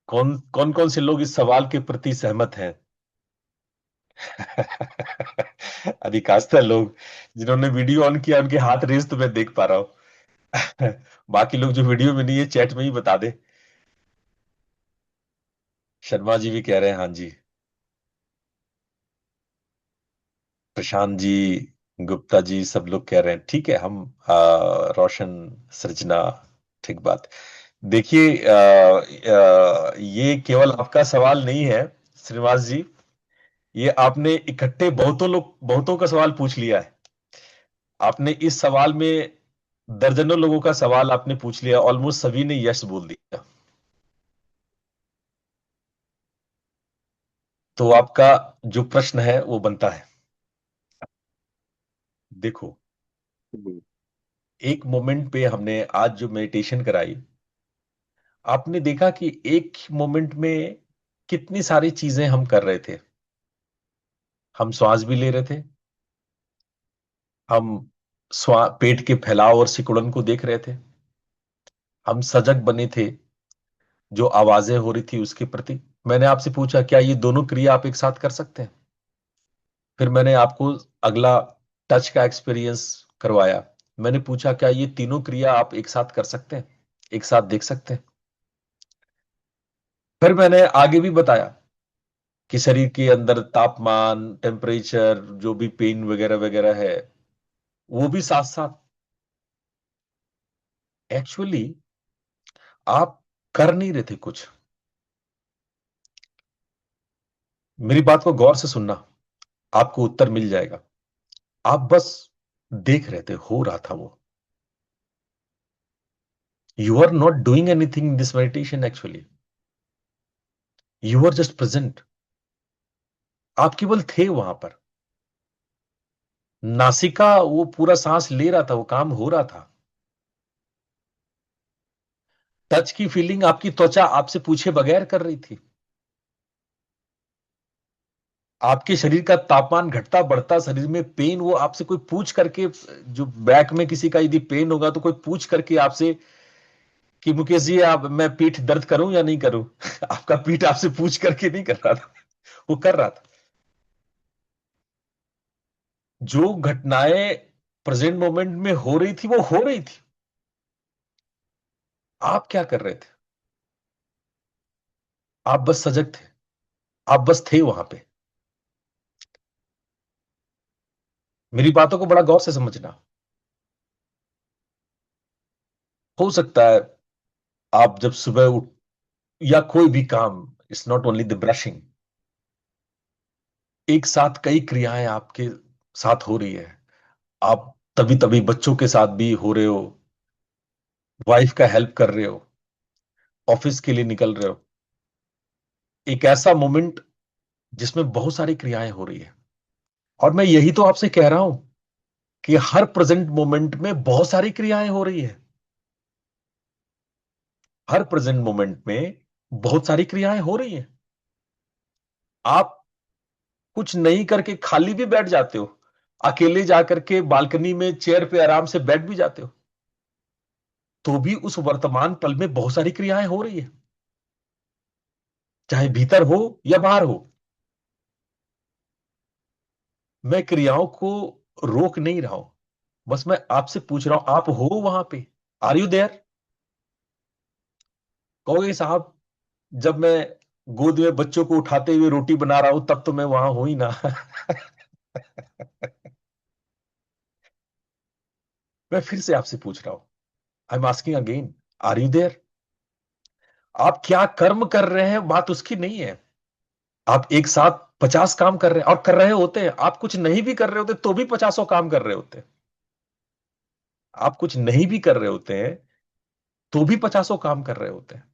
[SPEAKER 1] कौन कौन कौन से लोग इस सवाल के प्रति सहमत हैं? अधिकांशतः लोग, जिन्होंने वीडियो ऑन किया उनके हाथ रेस तो मैं देख पा रहा हूं। बाकी लोग जो वीडियो में नहीं है चैट में ही बता दे। शर्मा जी भी कह रहे हैं हाँ जी, प्रशांत जी, गुप्ता जी, सब लोग कह रहे हैं ठीक है। हम रोशन, सृजना, ठीक बात। देखिए ये केवल आपका सवाल नहीं है श्रीनिवास जी, ये आपने इकट्ठे बहुतों का सवाल पूछ लिया है। आपने इस सवाल में दर्जनों लोगों का सवाल आपने पूछ लिया, ऑलमोस्ट सभी ने यस बोल दिया। तो आपका जो प्रश्न है वो बनता है। देखो,
[SPEAKER 5] Mhm.
[SPEAKER 1] एक मोमेंट पे हमने आज जो मेडिटेशन कराई, आपने देखा कि एक मोमेंट में कितनी सारी चीजें हम कर रहे थे। हम श्वास भी ले रहे थे, हम पेट के फैलाव और सिकुड़न को देख रहे थे, हम सजग बने थे जो आवाजें हो रही थी उसके प्रति। मैंने आपसे पूछा क्या ये दोनों क्रिया आप एक साथ कर सकते हैं? फिर मैंने आपको अगला टच का एक्सपीरियंस करवाया। मैंने पूछा क्या ये तीनों क्रिया आप एक साथ कर सकते हैं, एक साथ देख सकते हैं? फिर मैंने आगे भी बताया कि शरीर के अंदर तापमान, टेम्परेचर, जो भी पेन वगैरह वगैरह है, वो भी साथ साथ। एक्चुअली आप कर नहीं रहे थे कुछ। मेरी बात को गौर से सुनना, आपको उत्तर मिल जाएगा। आप बस देख रहे थे, हो रहा था वो। You are not doing anything in this meditation actually. You are just present. आप केवल थे वहां पर। नासिका वो पूरा सांस ले रहा था, वो काम हो रहा था। टच की फीलिंग आपकी त्वचा आपसे पूछे बगैर कर रही थी। आपके शरीर का तापमान घटता बढ़ता, शरीर में पेन, वो आपसे कोई पूछ करके, जो बैक में किसी का यदि पेन होगा तो कोई पूछ करके आपसे कि मुकेश जी, आप, मैं पीठ दर्द करूं या नहीं करूं? आपका पीठ आपसे पूछ करके नहीं कर रहा था, वो कर रहा था। जो घटनाएं प्रेजेंट मोमेंट में हो रही थी वो हो रही थी। आप क्या कर रहे थे? आप बस सजग थे, आप बस थे वहां पे। मेरी बातों को बड़ा गौर से समझना। हो सकता है आप जब सुबह उठ, या कोई भी काम, it's not only the brushing, एक साथ कई क्रियाएं आपके साथ हो रही है। आप तभी तभी बच्चों के साथ भी हो रहे हो, वाइफ का हेल्प कर रहे हो, ऑफिस के लिए निकल रहे हो। एक ऐसा मोमेंट जिसमें बहुत सारी क्रियाएं हो रही है। और मैं यही तो आपसे कह रहा हूं कि हर प्रेजेंट मोमेंट में बहुत सारी क्रियाएं हो रही है। हर प्रेजेंट मोमेंट में बहुत सारी क्रियाएं हो रही हैं। आप कुछ नहीं करके खाली भी बैठ जाते हो, अकेले जाकर के बालकनी में चेयर पे आराम से बैठ भी जाते हो, तो भी उस वर्तमान पल में बहुत सारी क्रियाएं हो रही है, चाहे भीतर हो या बाहर हो। मैं क्रियाओं को रोक नहीं रहा हूं, बस मैं आपसे पूछ रहा हूं, आप हो वहां पे? Are you there? कहोगे साहब, जब मैं गोद में बच्चों को उठाते हुए रोटी बना रहा हूं तब तो मैं वहां हूं ही ना। मैं फिर से आपसे पूछ रहा हूं, I am asking again, are you there? आप क्या कर्म कर रहे हैं बात उसकी नहीं है। आप एक साथ 50 काम कर रहे हैं, और कर रहे होते हैं। आप कुछ नहीं भी कर रहे होते तो भी 50 काम कर रहे होते हैं। आप कुछ नहीं भी कर रहे होते हैं तो भी 50 काम कर रहे होते हैं।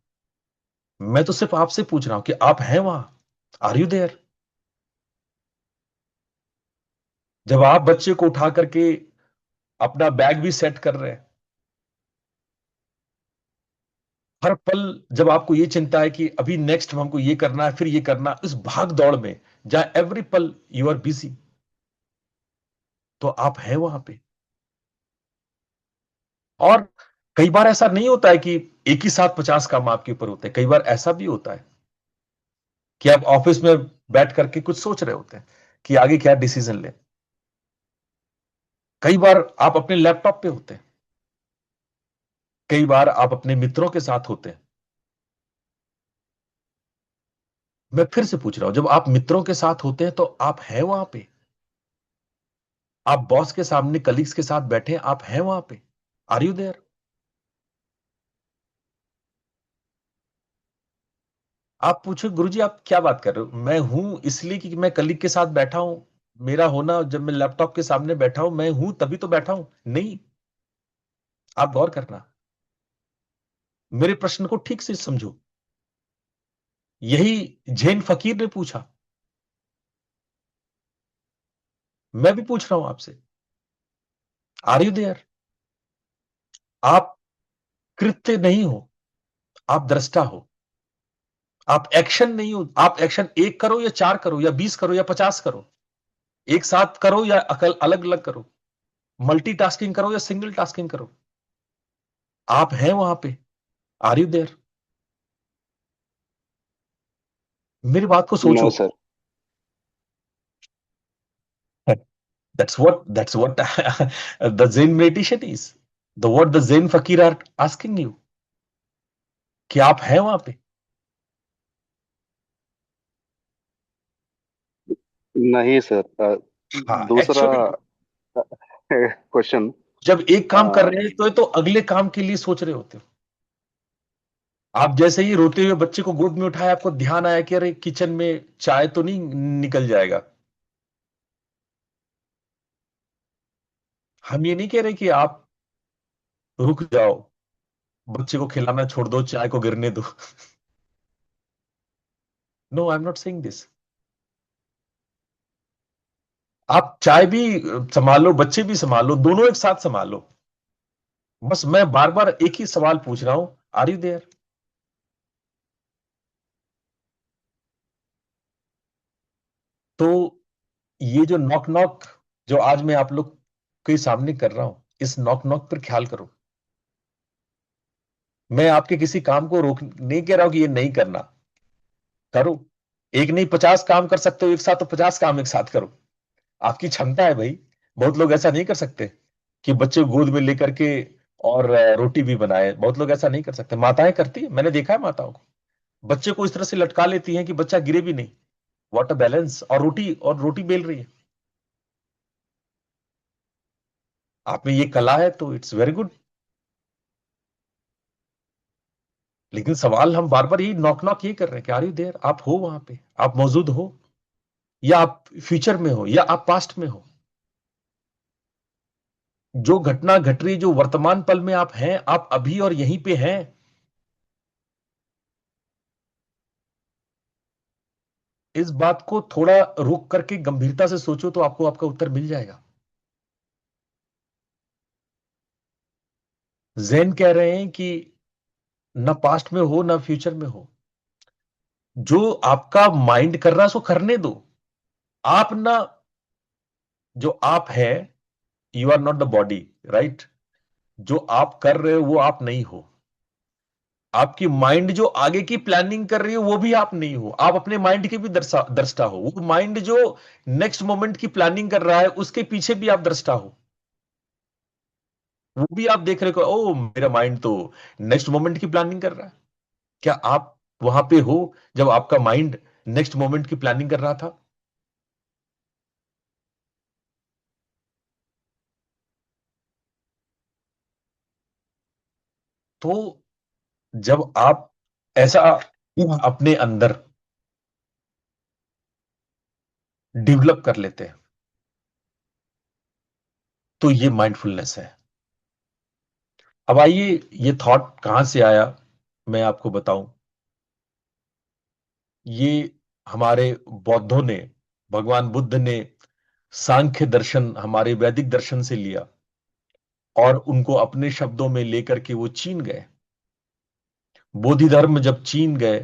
[SPEAKER 1] मैं तो सिर्फ आपसे पूछ रहा हूं कि आप हैं वहां? Are you there? जब आप बच्चे को उठा करके अपना बैग भी सेट कर रहे हैं, हर पल जब आपको ये चिंता है कि अभी नेक्स्ट हमको ये करना है, फिर ये करना, इस भाग दौड़ में जहां एवरी पल यू आर बिजी, तो आप हैं वहां पे। और कई बार ऐसा नहीं होता है कि एक ही साथ 50 काम आपके ऊपर होते हैं। कई बार ऐसा भी होता है कि आप ऑफिस में बैठ करके कुछ सोच रहे होते हैं कि आगे क्या डिसीजन लें। कई बार आप अपने लैपटॉप पे होते हैं, कई बार आप अपने मित्रों के साथ होते हैं। मैं फिर से पूछ रहा हूं, जब आप मित्रों के साथ होते हैं तो आप हैं वहां पे? आप बॉस के सामने कलीग्स के साथ बैठे हैं, आप हैं वहां पे? Are you there? आप पूछो, गुरुजी आप क्या बात कर रहे हो? मैं हूं इसलिए कि मैं कलीग के साथ बैठा हूं। मेरा होना, जब मैं लैपटॉप के सामने बैठा हूं, मैं हूं तभी तो बैठा हूं। नहीं, आप गौर करना, मेरे प्रश्न को ठीक से समझो। यही जैन फकीर ने पूछा, मैं भी पूछ रहा हूं आपसे, आर यू देयर? आप कृत्य नहीं हो, आप दृष्टा हो। आप एक्शन नहीं हो। आप एक्शन एक करो या 4 करो या 20 करो या 50 करो, एक साथ करो या अकल अलग अलग करो, मल्टीटास्किंग करो या सिंगल टास्किंग करो, आप हैं वहां पे। Are you there? मेरी बात को
[SPEAKER 5] No,
[SPEAKER 1] सोचो।
[SPEAKER 5] sir.
[SPEAKER 1] That's what the Zen meditation is. The what the Zen fakir are asking you, कि आप हैं वहां पे।
[SPEAKER 5] नहीं सर,
[SPEAKER 1] हाँ,
[SPEAKER 5] दूसरा
[SPEAKER 1] एक्चुअली
[SPEAKER 5] क्वेश्चन।
[SPEAKER 1] जब एक काम कर रहे हैं तो अगले काम के लिए सोच रहे होते हो। आप जैसे ही रोते हुए बच्चे को गोद में उठाया, आपको ध्यान आया कि अरे किचन में चाय तो नहीं निकल जाएगा। हम ये नहीं कह रहे कि आप रुक जाओ, बच्चे को खिलाना छोड़ दो, चाय को गिरने दो। No, I am not saying this. आप चाय भी संभालो, बच्चे भी संभालो, दोनों एक साथ संभालो। बस मैं बार बार एक ही सवाल पूछ रहा हूं, आर यू देयर? तो ये जो नॉक नॉक जो आज मैं आप लोग के सामने कर रहा हूं, इस नॉक नॉक पर ख्याल करो। मैं आपके किसी काम को रोक नहीं कह रहा हूं कि ये नहीं करना, करो। एक नहीं 50 काम कर सकते हो एक साथ, तो 50 काम एक साथ करो। आपकी क्षमता है भाई। बहुत लोग ऐसा नहीं कर सकते कि बच्चे को गोद में लेकर के और रोटी भी बनाए। बहुत लोग ऐसा नहीं कर सकते, माताएं करती है, मैंने देखा है माताओं को। बच्चे को इस तरह से लटका लेती हैं कि बच्चा गिरे भी नहीं। What a balance! और रोटी बेल रही है। आप में ये कला है तो इट्स वेरी गुड। लेकिन सवाल हम बार बार यही नॉक नॉक ये कर रहे हैं कि आर यू देयर? आप हो वहां पे, आप मौजूद हो, या आप फ्यूचर में हो, या आप पास्ट में हो। जो घटना घट रही, जो वर्तमान पल में आप हैं, आप अभी और यहीं पे हैं। इस बात को थोड़ा रुक करके गंभीरता से सोचो तो आपको आपका उत्तर मिल जाएगा। जैन कह रहे हैं कि ना पास्ट में हो ना फ्यूचर में हो, जो आपका माइंड कर रहा है सो करने दो। आप ना, जो आप है, you are not the body, right? जो आप कर रहे हो वो आप नहीं हो। आपकी माइंड जो आगे की प्लानिंग कर रही है वो भी आप नहीं हो। आप अपने माइंड के भी दृष्टा हो। वो माइंड जो नेक्स्ट मोमेंट की प्लानिंग कर रहा है उसके पीछे भी आप दृष्टा हो। वो भी आप देख रहे हो, ओ मेरा माइंड तो नेक्स्ट मोमेंट की प्लानिंग कर रहा है। क्या आप वहां पे हो जब आपका माइंड नेक्स्ट मोमेंट की प्लानिंग कर रहा था? तो जब आप ऐसा अपने अंदर डेवलप कर लेते हैं तो ये माइंडफुलनेस है। अब आइए, ये थॉट कहां से आया मैं आपको बताऊं। ये हमारे बौद्धों ने, भगवान बुद्ध ने सांख्य दर्शन, हमारे वैदिक दर्शन से लिया और उनको अपने शब्दों में लेकर के वो चीन गए। बोधि धर्म जब चीन गए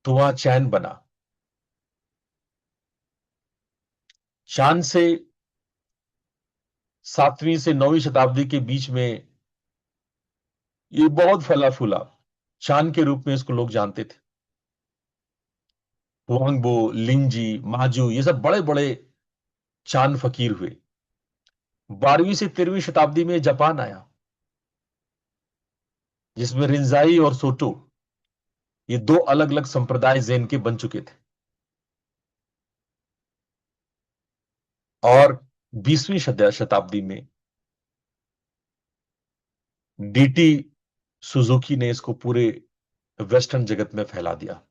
[SPEAKER 1] तो वहां चैन बना। चांद से 7वीं से 9वीं शताब्दी के बीच में ये बहुत फला फूला। चांद के रूप में इसको लोग जानते थे। हुआंगबो, लिंजी, माजू, ये सब बड़े बड़े चांद फकीर हुए। 12वीं से 13वीं शताब्दी में जापान आया, जिसमें रिंजाई और सोटो, ये दो अलग अलग संप्रदाय जैन के बन चुके थे। और 20वीं शताब्दी में डीटी सुजुकी ने इसको पूरे वेस्टर्न जगत में फैला दिया।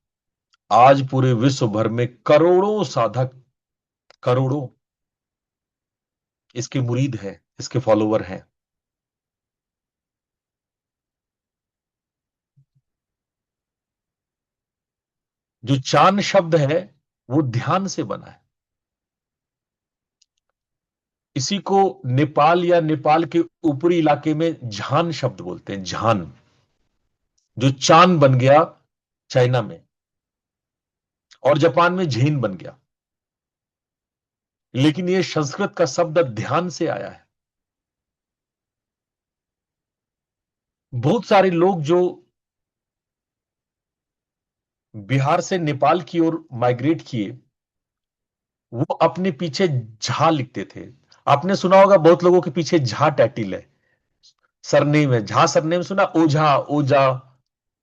[SPEAKER 1] आज पूरे विश्व भर में करोड़ों साधक, करोड़ों इसके मुरीद हैं, इसके फॉलोवर हैं। जो चांद शब्द है वो ध्यान से बना है। इसी को नेपाल या नेपाल के ऊपरी इलाके में झान शब्द बोलते हैं, झान। जो चांद बन गया चाइना में, और जापान में झेन बन गया। लेकिन यह संस्कृत का शब्द ध्यान से आया है। बहुत सारे लोग जो बिहार से नेपाल की ओर माइग्रेट किए, वो अपने पीछे झा लिखते थे। आपने सुना होगा बहुत लोगों के पीछे झा टैटिल है, सरनेम है झा। सरनेम सुना? ओझा, ओझा,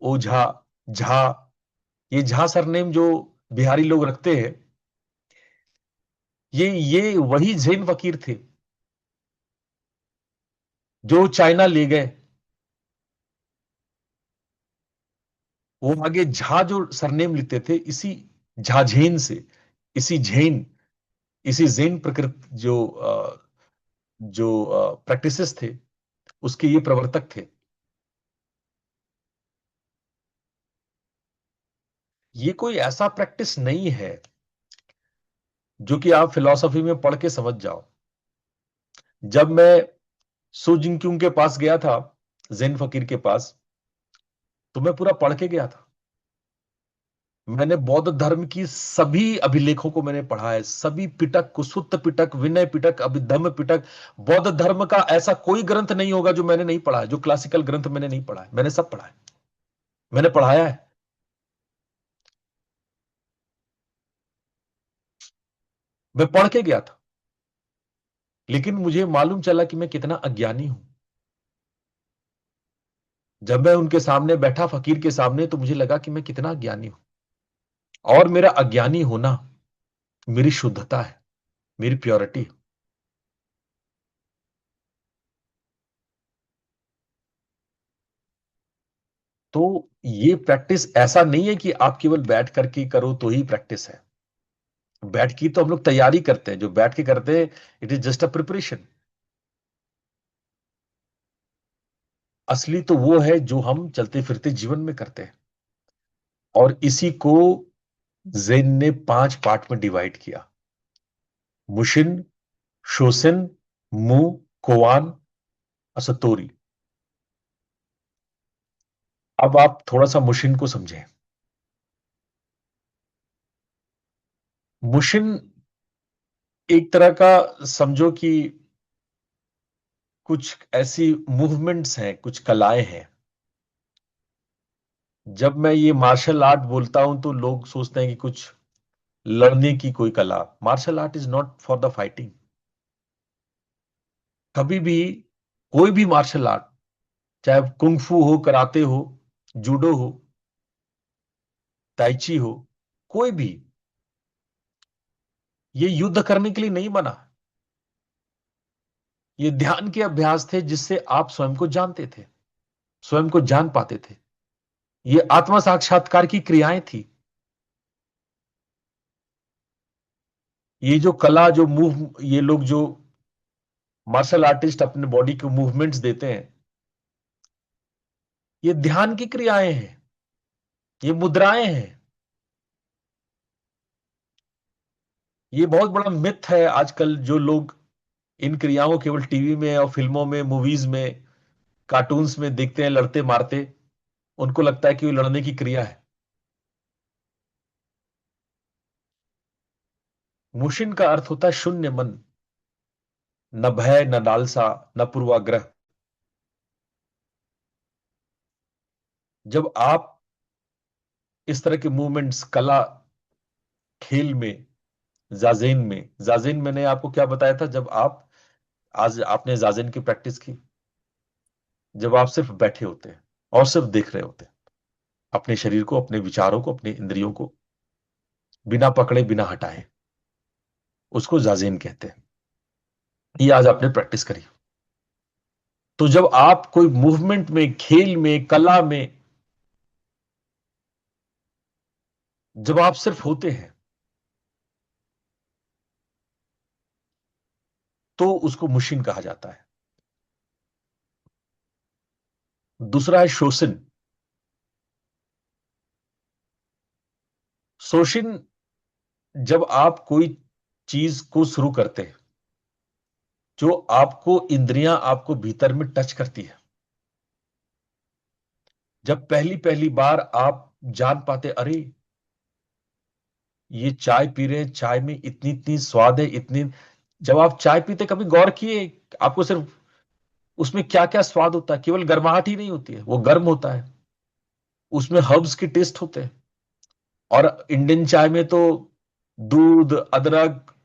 [SPEAKER 1] ओझा, झा। ये झा सरनेम जो बिहारी लोग रखते हैं, ये वही जैन फकीर थे जो चाइना ले गए। वो आगे झा जो सरनेम लेते थे, इसी झाझेन से, इसी झेन, इसी जैन प्रकृति जो प्रैक्टिसेस थे, उसके ये प्रवर्तक थे। ये कोई ऐसा प्रैक्टिस नहीं है जो कि आप फिलॉसफी में पढ़ के समझ जाओ। जब मैं सु जिंक्यूंग के पास गया था, जैन फकीर के पास, तो मैं पूरा पढ़ के गया था। मैंने बौद्ध धर्म की सभी अभिलेखों को मैंने पढ़ा है, सभी पिटक को, सुत्त पिटक, विनय पिटक, अभिधम्म पिटक। बौद्ध धर्म का ऐसा कोई ग्रंथ नहीं होगा जो मैंने नहीं पढ़ा है, जो क्लासिकल ग्रंथ मैंने नहीं पढ़ा है। मैंने सब पढ़ा है, मैंने पढ़ाया है। मैं पढ़ के गया था, लेकिन मुझे मालूम चला कि मैं कितना अज्ञानी हूं। जब मैं उनके सामने बैठा, फकीर के सामने, तो मुझे लगा कि मैं कितना अज्ञानी हूं। और मेरा अज्ञानी होना मेरी शुद्धता है, मेरी प्योरिटी। तो ये प्रैक्टिस ऐसा नहीं है कि आप केवल बैठ करके करो तो ही प्रैक्टिस है। बैठ की तो हम लोग तैयारी करते हैं, जो बैठ के करते हैं, it is just a preparation. असली तो वो है जो हम चलते फिरते जीवन में करते हैं। और इसी को ज़ेन ने 5 पार्ट में डिवाइड किया: मुशिन, शोसिन, मु, कोआन, असतोरी। अब आप थोड़ा सा मुशिन को समझें। मुशिन एक तरह का, समझो कि कुछ ऐसी मूवमेंट्स हैं, कुछ कलाएं हैं। जब मैं ये मार्शल आर्ट बोलता हूं तो लोग सोचते हैं कि कुछ लड़ने की कोई कला। Martial art is not for the fighting. कभी भी कोई भी मार्शल आर्ट, चाहे कुंग फू हो, कराते हो, जूडो हो, ताइची हो, कोई भी, ये युद्ध करने के लिए नहीं बना। ये ध्यान के अभ्यास थे जिससे आप स्वयं को जानते थे, स्वयं को जान पाते थे। ये आत्म साक्षात्कार की क्रियाएं थी। ये जो कला, जो मूव, ये लोग जो मार्शल आर्टिस्ट अपने बॉडी को मूवमेंट्स देते हैं, ये ध्यान की क्रियाएं हैं, ये मुद्राएं हैं। ये बहुत बड़ा मिथ है आजकल, जो लोग इन क्रियाओं को केवल टीवी में और फिल्मों में, मूवीज में, कार्टून्स में देखते हैं लड़ते मारते, उनको लगता है कि वो लड़ने की क्रिया है। मुशिन का अर्थ होता है शून्य मन, न भय, न लालसा, न पूर्वाग्रह। जब आप इस तरह के मूवमेंट्स, कला, खेल में, जाजेन मैंने आपको क्या बताया था, जब आप, आज आपने जाजेन की प्रैक्टिस की, जब आप सिर्फ बैठे होते हैं और सिर्फ देख रहे होते हैं अपने शरीर को, अपने विचारों को, अपने इंद्रियों को, बिना पकड़े, बिना हटाए, उसको जाजेन कहते हैं। ये आज आपने प्रैक्टिस करी। तो जब आप कोई मूवमेंट में, खेल में, कला में, जब आप सिर्फ होते हैं, तो उसको मुशिन कहा जाता है। दूसरा है शोसिन। शोशिन, जब आप कोई चीज को शुरू करते हैं, जो आपको, इंद्रियां आपको भीतर में टच करती है, जब पहली पहली बार आप जान पाते, अरे ये चाय पी रहे हैं, चाय में इतनी इतनी स्वाद है, इतनी। जब आप चाय पीते, कभी गौर किए आपको सिर्फ उसमें क्या क्या स्वाद होता है? केवल गर्माहट ही नहीं होती है, वो गर्म होता है, उसमें हर्ब्स के टेस्ट होते हैं। और इंडियन चाय में तो दूध, अदरक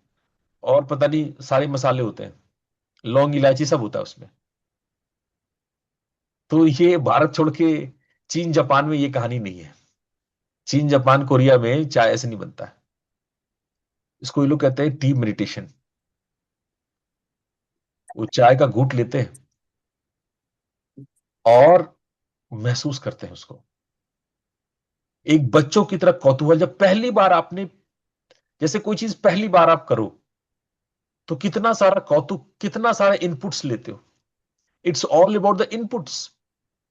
[SPEAKER 1] और पता नहीं सारे मसाले होते हैं, लौंग, इलायची सब होता है उसमें। तो ये भारत छोड़ के चीन, जापान में ये कहानी नहीं है। चीन, जापान, कोरिया में चाय ऐसे नहीं बनता है। इसको ये लोग कहते हैं टी मेडिटेशन। वो चाय का घूंट लेते हैं और महसूस करते हैं उसको, एक बच्चों की तरह कौतूहल। जब पहली बार आपने, जैसे कोई चीज पहली बार आप करो तो कितना सारा कौतूक, कितना सारा इनपुट्स लेते हो। It's all about the inputs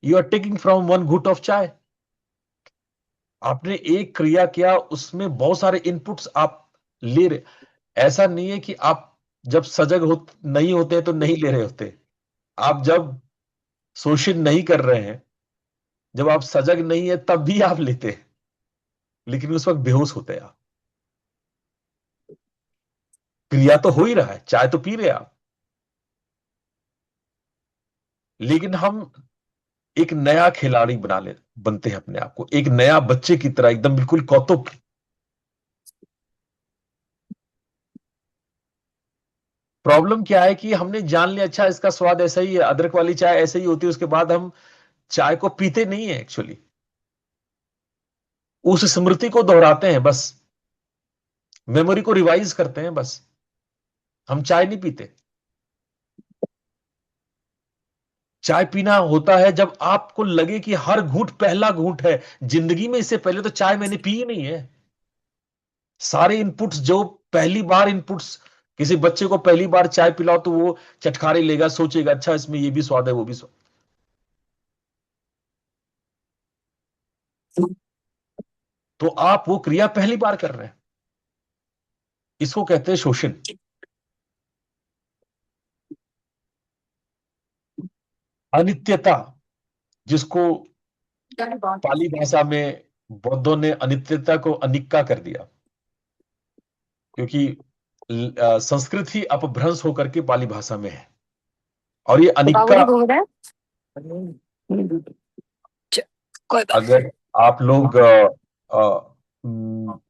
[SPEAKER 1] you are taking from one घूट ऑफ चाय। आपने एक क्रिया किया, उसमें बहुत सारे इनपुट्स आप ले रहे। ऐसा नहीं है कि आप जब सजग हो नहीं होते तो नहीं ले रहे होते। आप जब शोषण नहीं कर रहे हैं, जब आप सजग नहीं है तब भी आप लेते हैं, लेकिन उस वक्त बेहोश होते हैं आप। क्रिया तो हो ही रहा है, चाय तो पी रहे हैं आप, लेकिन हम एक नया खिलाड़ी बनते हैं अपने आप को, एक नया बच्चे की तरह, एकदम बिल्कुल कौतुक। प्रॉब्लम क्या है कि हमने जान लिया, अच्छा इसका स्वाद ऐसा ही है, अदरक वाली चाय ऐसे ही होती है, उसके बाद हम चाय को पीते नहीं है एक्चुअली, उस स्मृति को दोहराते हैं बस, मेमोरी को रिवाइज करते हैं बस। हम चाय नहीं पीते। चाय पीना होता है जब आपको लगे कि हर घूंट पहला घूंट है जिंदगी में, इससे पहले तो चाय मैंने पी ही नहीं है। सारे इनपुट्स जो पहली बार इनपुट्स, किसी बच्चे को पहली बार चाय पिलाओ तो वो चटखारे लेगा, सोचेगा अच्छा इसमें ये भी स्वाद है वो भी स्वाद। तो आप वो क्रिया पहली बार कर रहे हैं, इसको कहते हैं शोषण। अनित्यता, जिसको पाली भाषा में बौद्धों ने अनित्यता को अनिक्का कर दिया, क्योंकि संस्कृत ही अपभ्रंश होकर के पाली भाषा में है, और ये अनिक्का।
[SPEAKER 2] कोई बात
[SPEAKER 1] अगर आप लोग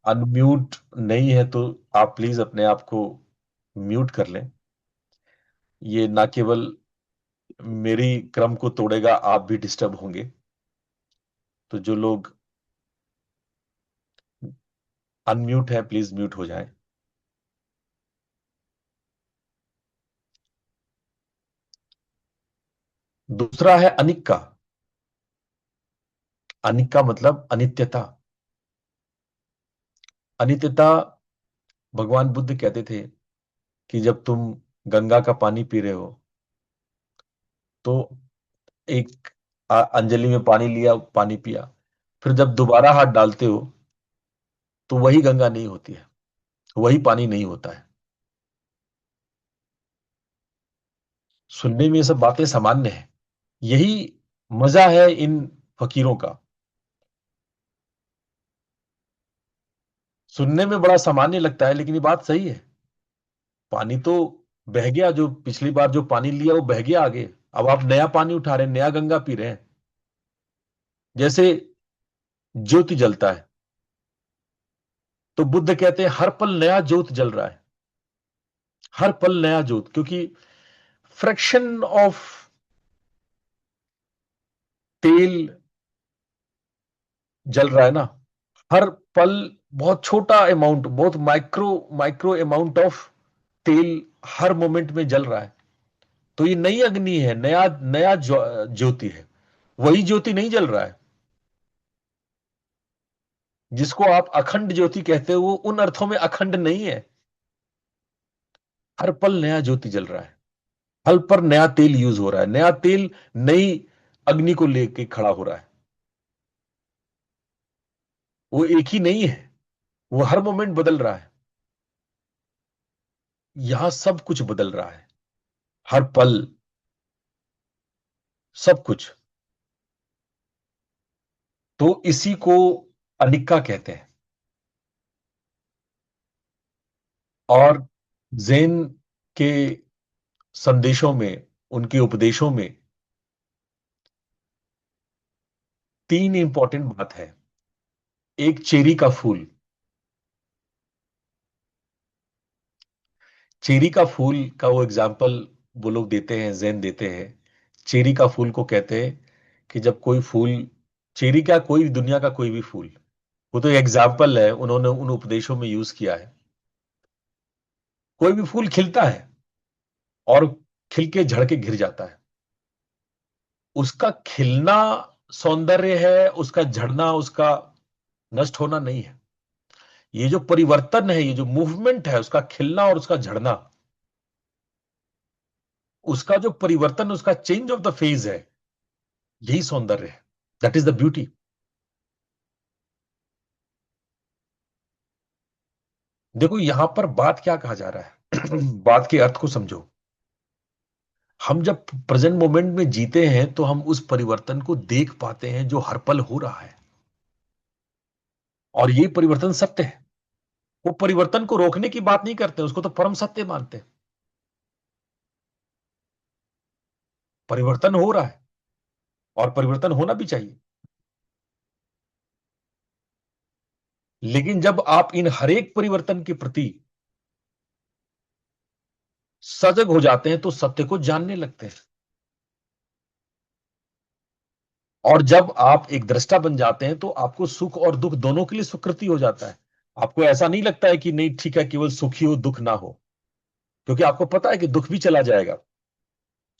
[SPEAKER 1] अनम्यूट नहीं है तो आप प्लीज अपने आप को म्यूट कर लें। ये ना केवल मेरी क्रम को तोड़ेगा, आप भी डिस्टर्ब होंगे। तो जो लोग अनम्यूट है प्लीज म्यूट हो जाएं। दूसरा है अनिक्का। अनिक्का मतलब अनित्यता। अनित्यता, भगवान बुद्ध कहते थे कि जब तुम गंगा का पानी पी रहे हो तो एक अंजलि में पानी लिया, पानी पिया, फिर जब दोबारा हाथ डालते हो तो वही गंगा नहीं होती है, वही पानी नहीं होता है। सुनने में ये सब बातें सामान्य है, यही मजा है इन फकीरों का। सुनने में बड़ा सामान्य लगता है, लेकिन ये बात सही है। पानी तो बह गया, जो पिछली बार जो पानी लिया वो बह गया आगे। अब आप नया पानी उठा रहे हैं, नया गंगा पी रहे हैं। जैसे ज्योति जलता है तो बुद्ध कहते हैं हर पल नया ज्योत जल रहा है, हर पल नया ज्योत, क्योंकि फ्रैक्शन ऑफ तेल जल रहा है ना, हर पल बहुत छोटा अमाउंट, बहुत माइक्रो माइक्रो अमाउंट ऑफ तेल हर मोमेंट में जल रहा है। तो ये नई अग्नि है, नया नया ज्योति है, वही ज्योति नहीं जल रहा है। जिसको आप अखंड ज्योति कहते हो वो उन अर्थों में अखंड नहीं है। हर पल नया ज्योति जल रहा है, हर पर नया तेल यूज हो रहा है, नया तेल नई अग्नि को लेके खड़ा हो रहा है। वो एक ही नहीं है, वो हर मोमेंट बदल रहा है। यहां सब कुछ बदल रहा है, हर पल, सब कुछ। तो इसी को अनिक्का कहते हैं। और ज़ेन के संदेशों में, उनके उपदेशों में तीन इंपॉर्टेंट बात है। एक, चेरी का फूल। चेरी का फूल का वो एग्जाम्पल वो लोग देते हैं, ज़ेन देते हैं। चेरी का फूल को कहते हैं कि जब कोई फूल, चेरी क्या, कोई दुनिया का कोई भी फूल, वो तो एग्जाम्पल है, उन्होंने उन उपदेशों में यूज किया है। कोई भी फूल खिलता है और खिल के झड़ के गिर जाता है। उसका खिलना सौंदर्य है, उसका झड़ना, उसका नष्ट होना नहीं है। ये जो परिवर्तन है, ये जो मूवमेंट है, उसका खिलना और उसका झड़ना, उसका जो परिवर्तन, उसका चेंज ऑफ द फेज है, यही सौंदर्य है। That is the beauty. देखो यहां पर बात क्या कहा जा रहा है बात के अर्थ को समझो। हम जब प्रेजेंट मोमेंट में जीते हैं तो हम उस परिवर्तन को देख पाते हैं जो हर पल हो रहा है, और ये परिवर्तन सत्य है। वो परिवर्तन को रोकने की बात नहीं करते, उसको तो परम सत्य मानते हैं। परिवर्तन हो रहा है और परिवर्तन होना भी चाहिए। लेकिन जब आप इन हरेक परिवर्तन के प्रति सजग हो जाते हैं तो सत्य को जानने लगते हैं। और जब आप एक दृष्टा बन जाते हैं तो आपको सुख और दुख दोनों के लिए स्वीकृति हो जाता है। आपको ऐसा नहीं लगता है कि नहीं ठीक है, केवल सुख ही हो, दुख ना हो। क्योंकि आपको पता है कि दुख भी चला जाएगा,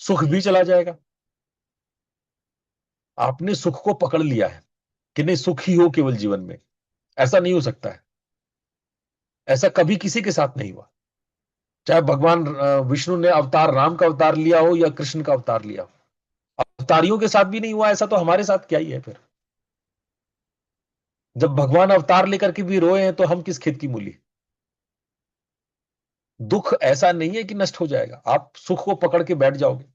[SPEAKER 1] सुख भी चला जाएगा। आपने सुख को पकड़ लिया है कि नहीं, सुख ही हो केवल जीवन में। ऐसा नहीं हो सकता है। ऐसा कभी किसी के साथ नहीं हुआ, चाहे भगवान विष्णु ने अवतार, राम का अवतार लिया हो या कृष्ण का अवतार लिया हो। अवतारियों के साथ भी नहीं हुआ ऐसा, तो हमारे साथ क्या ही है फिर। जब भगवान अवतार लेकर के भी रोए हैं तो हम किस खेत की मूली। दुख ऐसा नहीं है कि नष्ट हो जाएगा, आप सुख को पकड़ के बैठ जाओगे।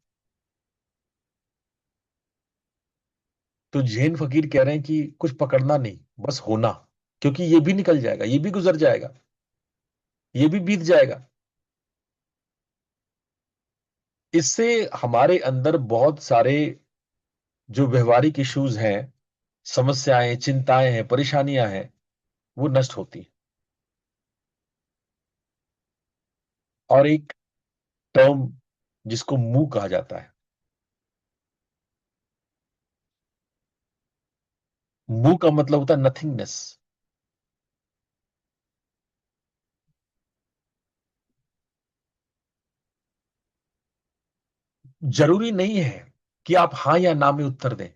[SPEAKER 1] तो जैन फकीर कह रहे हैं कि कुछ पकड़ना नहीं, बस होना। क्योंकि ये भी निकल जाएगा, ये भी गुजर जाएगा, ये भी बीत जाएगा। इससे हमारे अंदर बहुत सारे जो व्यवहारिक इश्यूज हैं, समस्याएं, चिंताएं हैं, परेशानियां हैं, वो नष्ट होती हैं। और एक टर्म जिसको मुंह कहा जाता है, मुंह का मतलब होता है नथिंगनेस। जरूरी नहीं है कि आप हां या ना में उत्तर दें।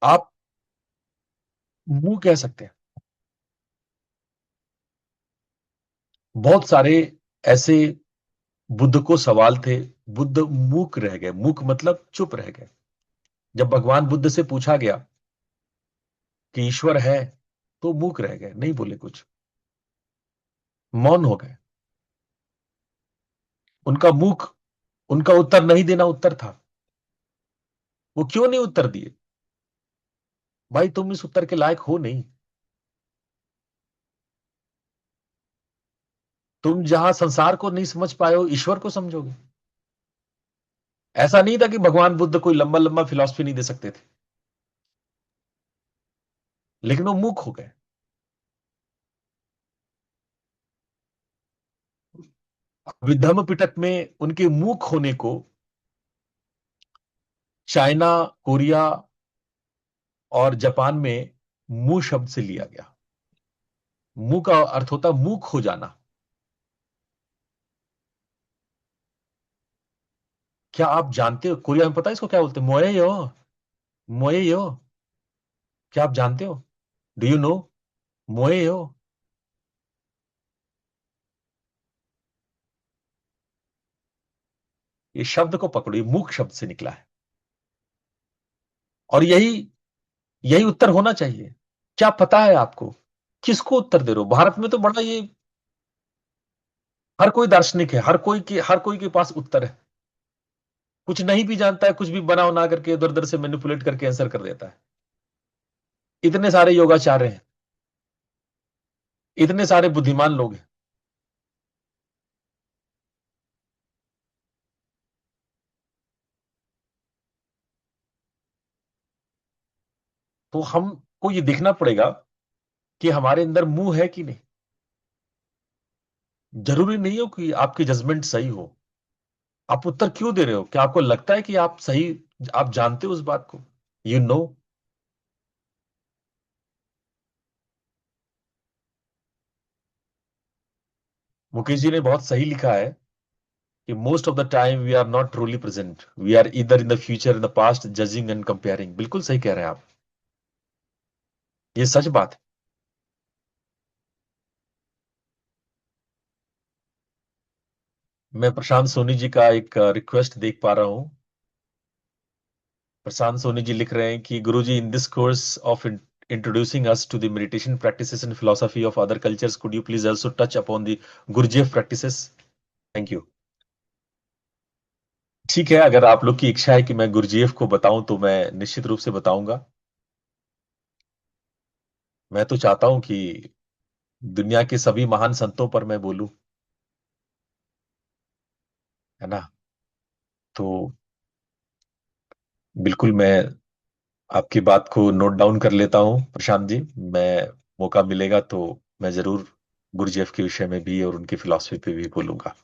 [SPEAKER 1] आप मुंह कह सकते हैं। बहुत सारे ऐसे बुद्ध को सवाल थे, बुद्ध मूक रह गए। मूक मतलब चुप रह गए। जब भगवान बुद्ध से पूछा गया कि ईश्वर है, तो मूक रह गए, नहीं बोले कुछ, मौन हो गए। उनका मूक, उनका उत्तर नहीं देना उत्तर था। वो क्यों नहीं उत्तर दिए? भाई तुम इस उत्तर के लायक हो नहीं। तुम जहां संसार को नहीं समझ पाए हो, ईश्वर को समझोगे। ऐसा नहीं था कि भगवान बुद्ध कोई लंबा लंबा फिलॉसफी नहीं दे सकते थे, लेकिन वो मूक हो गए। विधम्म पिटक में उनके मूक होने को चाइना, कोरिया और जापान में मुंह शब्द से लिया गया। मुंह का अर्थ होता है मूक हो जाना। क्या आप जानते हो कोरिया में पता है इसको क्या बोलते हैं? मोए यो, मोए यो। क्या आप जानते हो? डू यू नो मोए यो? ये शब्द को पकड़ो, ये मूक शब्द से निकला है। और यही यही उत्तर होना चाहिए। क्या पता है आपको किसको उत्तर दे रहे हो? भारत में तो बड़ा ये, हर कोई दार्शनिक है, हर कोई के पास उत्तर है। कुछ नहीं भी जानता है, कुछ भी बना बना करके इधर उधर से मैनिपुलेट करके आंसर कर देता है। इतने सारे योगाचार्य हैं, इतने सारे बुद्धिमान लोग हैं। तो हमको ये देखना पड़ेगा कि हमारे अंदर मुंह है कि नहीं। जरूरी नहीं हो कि आपकी जजमेंट सही हो, आप उत्तर क्यों दे रहे हो? क्या आपको लगता है कि आप सही, आप जानते हो उस बात को? You know. मुकेश जी ने बहुत सही लिखा है कि most of the time we are not truly present, we are इधर in the future, in the past, judging and comparing. बिल्कुल सही कह रहे हैं आप, ये सच बात है। मैं प्रशांत सोनी जी का एक रिक्वेस्ट देख पा रहा हूं। प्रशांत सोनी जी लिख रहे हैं कि Guruji, in this course of introducing us to the meditation practices and philosophy of other cultures, could you please also touch upon the Gurdjieff practices? Thank you. ठीक है, अगर आप लोग की इच्छा है कि मैं गुरजीएफ को बताऊं तो मैं निश्चित रूप से बताऊंगा। मैं तो चाहता हूं कि दुनिया के सभी महान संतों पर मैं बोलूं, है ना। तो बिल्कुल मैं आपकी बात को नोट डाउन कर लेता हूं प्रशांत जी। मैं मौका मिलेगा तो मैं जरूर गुरजेफ के विषय में भी और उनकी फिलॉसफी पे भी बोलूंगा।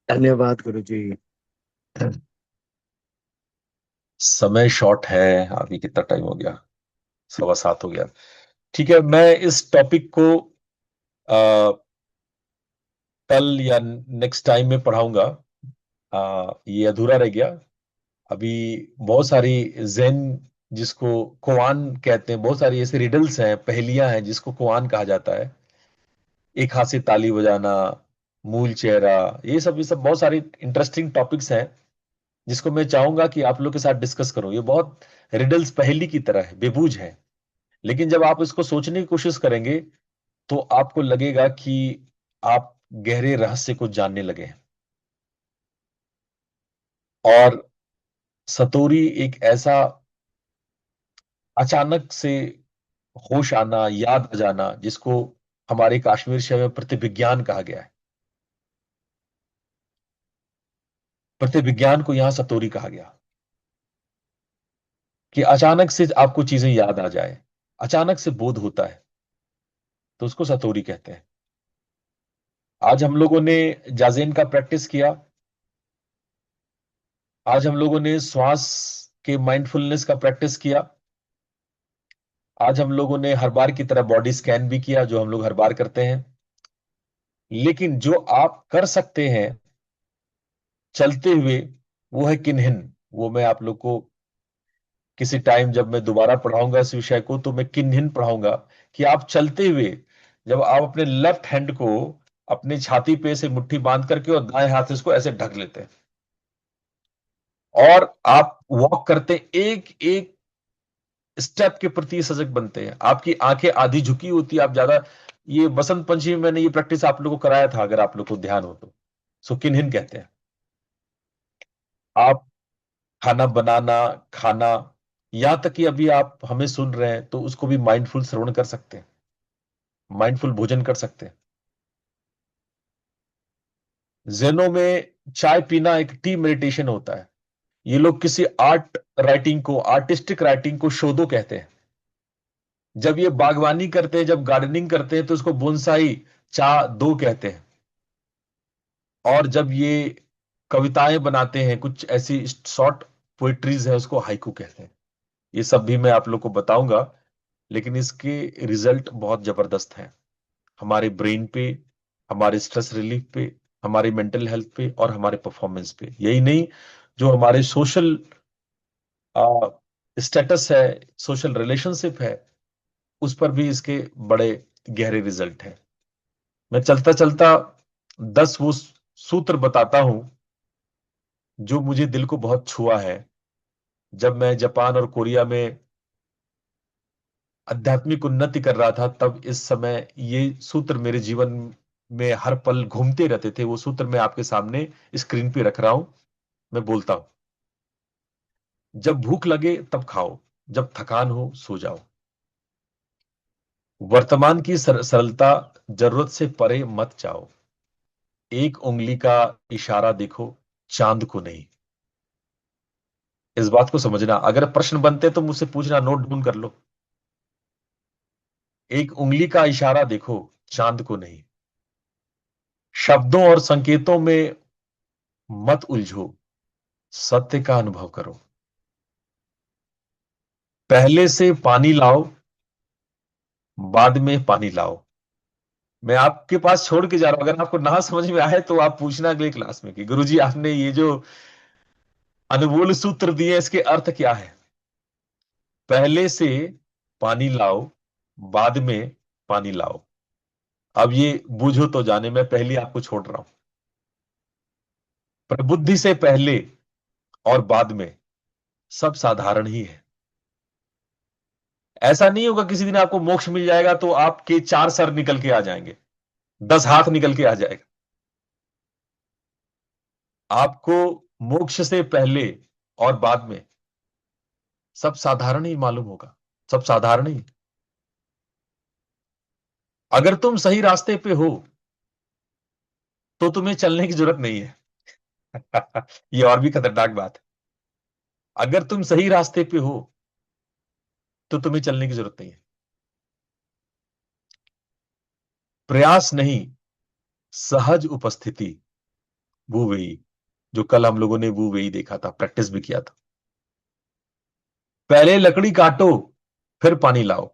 [SPEAKER 3] धन्यवाद गुरु जी।
[SPEAKER 1] समय शॉर्ट है। अभी कितना टाइम हो गया? 7:15 हो गया। ठीक है, मैं इस टॉपिक को आ, कल या नेक्स्ट टाइम में पढ़ाऊंगा। ये अधूरा रह गया अभी। बहुत सारी ज़ेन, जिसको कुआन कहते हैं, बहुत सारी ऐसे रिडल्स हैं, पहेलियां हैं जिसको कुआन कहा जाता है। एक हाथ से ताली बजाना, मूल चेहरा, ये सब बहुत सारे इंटरेस्टिंग टॉपिक्स हैं जिसको मैं चाहूंगा कि आप लोग के साथ डिस्कस करूं। ये बहुत रिडल्स पहेली की तरह है, बेबूझ है, लेकिन जब आप इसको सोचने की कोशिश करेंगे तो आपको लगेगा कि आप गहरे रहस्य को जानने लगे हैं। और सतोरी एक ऐसा अचानक से होश आना, याद आ जाना, जिसको हमारे कश्मीर शहर में प्रतिविज्ञान कहा गया है। प्रतिविज्ञान को यहां सतोरी कहा गया कि अचानक से आपको चीजें याद आ जाए, अचानक से बोध होता है, तो उसको सतोरी कहते हैं। आज हम लोगों ने जाजेन का प्रैक्टिस किया। आज हम लोगों ने श्वास के माइंडफुलनेस का प्रैक्टिस किया। आज हम लोगों ने हर बार की तरह बॉडी स्कैन भी किया, जो हम लोग हर बार करते हैं। लेकिन जो आप कर सकते हैं चलते हुए, वो है किन्हिन। वो मैं आप लोग को किसी टाइम जब मैं दोबारा पढ़ाऊंगा इस विषय को, तो मैं किन्हिन पढ़ाऊंगा कि आप चलते हुए जब आप अपने लेफ्ट हैंड को अपनी छाती पे से मुट्ठी बांध करके और दाएं हाथ से इसको ऐसे ढक लेते हैं, और आप वॉक करते हैं, एक एक स्टेप के प्रति सजग बनते हैं। आपकी आंखें आधी झुकी होती है, आप ज्यादा, ये बसंत पंचमी में मैंने ये प्रैक्टिस आप लोगों को कराया था, अगर आप लोग को ध्यान हो तो। सो किन्हिन कहते हैं। आप खाना बनाना, खाना, यहां तक कि अभी आप हमें सुन रहे हैं तो उसको भी माइंडफुल श्रवण कर सकते हैं, माइंडफुल भोजन कर सकते हैं। जेनो में चाय पीना एक टी मेडिटेशन होता है। ये लोग किसी आर्ट राइटिंग को, आर्टिस्टिक राइटिंग को शोधो कहते हैं। जब ये बागवानी करते हैं, जब गार्डनिंग करते हैं, तो उसको बोनसाई चा दो कहते हैं। और जब ये कविताएं बनाते हैं, कुछ ऐसी शॉर्ट पोइट्रीज है, उसको हाइकू कहते हैं। ये सब भी मैं आप लोग को बताऊंगा, लेकिन इसके रिजल्ट बहुत जबरदस्त हैं हमारे ब्रेन पे, हमारे स्ट्रेस रिलीफ पे, हमारी मेंटल हेल्थ पे और हमारे परफॉर्मेंस पे। यही नहीं, जो हमारे सोशल स्टेटस है, सोशल रिलेशनशिप है, उस पर भी इसके बड़े गहरे रिजल्ट हैं। मैं चलता चलता 10 वो सूत्र बताता हूं जो मुझे दिल को बहुत छुआ है। जब मैं जापान और कोरिया में आध्यात्मिक उन्नति कर रहा था, तब इस समय ये सूत्र मेरे जीवन में हर पल घूमते रहते थे। वो सूत्र मैं आपके सामने स्क्रीन पे रख रहा हूं, मैं बोलता हूं। जब भूख लगे तब खाओ, जब थकान हो सो जाओ। वर्तमान की सरलता, जरूरत से परे मत जाओ। एक उंगली का इशारा देखो, चांद को नहीं। इस बात को समझना, अगर प्रश्न बनते तो मुझसे पूछना, नोट डाउन कर लो। एक उंगली का इशारा देखो, चांद को नहीं। शब्दों और संकेतों में मत उलझो, सत्य का अनुभव करो। पहले से पानी लाओ, बाद में पानी लाओ। मैं आपके पास छोड़ के जा रहा हूं, अगर आपको ना समझ में आए तो आप पूछना अगले क्लास में कि गुरुजी आपने ये जो अनुबोल सूत्र दिए इसके अर्थ क्या है। पहले से पानी लाओ, बाद में पानी लाओ। अब ये बूझो तो जाने, मैं पहले आपको छोड़ रहा हूं। प्रबुद्धि से पहले और बाद में सब साधारण ही है। ऐसा नहीं होगा किसी दिन आपको मोक्ष मिल जाएगा तो आपके 4 सर निकल के आ जाएंगे, 10 हाथ निकल के आ जाएगा। आपको मोक्ष से पहले और बाद में सब साधारण ही मालूम होगा, सब साधारण ही। अगर तुम सही रास्ते पे हो तो तुम्हें चलने की जरूरत नहीं है। ये और भी खतरनाक बात है। अगर तुम सही रास्ते पे हो तो तुम्हें चलने की जरूरत नहीं है। प्रयास नहीं, सहज उपस्थिति, वो वही जो कल हम लोगों ने वो वही देखा था, प्रैक्टिस भी किया था। पहले लकड़ी काटो फिर पानी लाओ,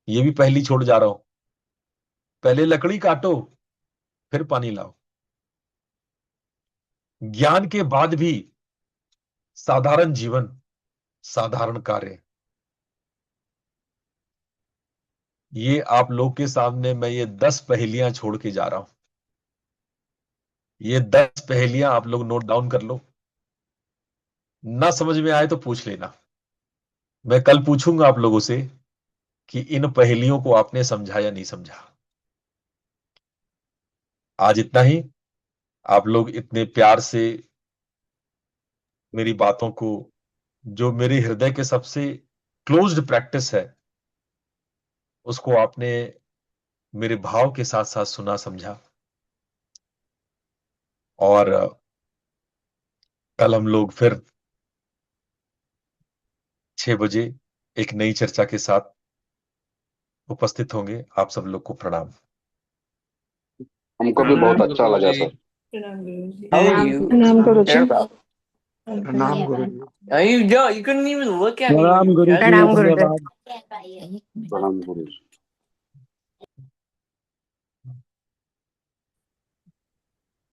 [SPEAKER 1] ये भी पहली छोड़ जा रहा हूं। पहले लकड़ी काटो फिर पानी लाओ। ज्ञान के बाद भी साधारण जीवन, साधारण कार्य। ये आप लोग के सामने मैं ये 10 पहेलियां छोड़ के जा रहा हूं। ये 10 पहेलियां आप लोग नोट डाउन कर लो। ना समझ में आए तो पूछ लेना। मैं कल पूछूंगा आप लोगों से कि इन पहेलियों को आपने समझा या नहीं समझा। आज इतना ही। आप लोग इतने प्यार से मेरी बातों को, जो मेरे हृदय के सबसे क्लोज्ड प्रैक्टिस है, उसको आपने मेरे भाव के साथ साथ सुना, समझा। और कल हम लोग फिर 6 बजे एक नई चर्चा के साथ उपस्थित होंगे। आप सब लोग को प्रणाम।
[SPEAKER 5] हमको भी बहुत अच्छा लगा सर।
[SPEAKER 2] प्रणाम गुरुजी।
[SPEAKER 3] प्रणाम गुरुजी।
[SPEAKER 2] You couldn't even look at me when
[SPEAKER 3] प्रणाम
[SPEAKER 2] you
[SPEAKER 3] गुरुजी,
[SPEAKER 2] said
[SPEAKER 3] धन्यवाद।
[SPEAKER 5] प्रणाम गुरुजी।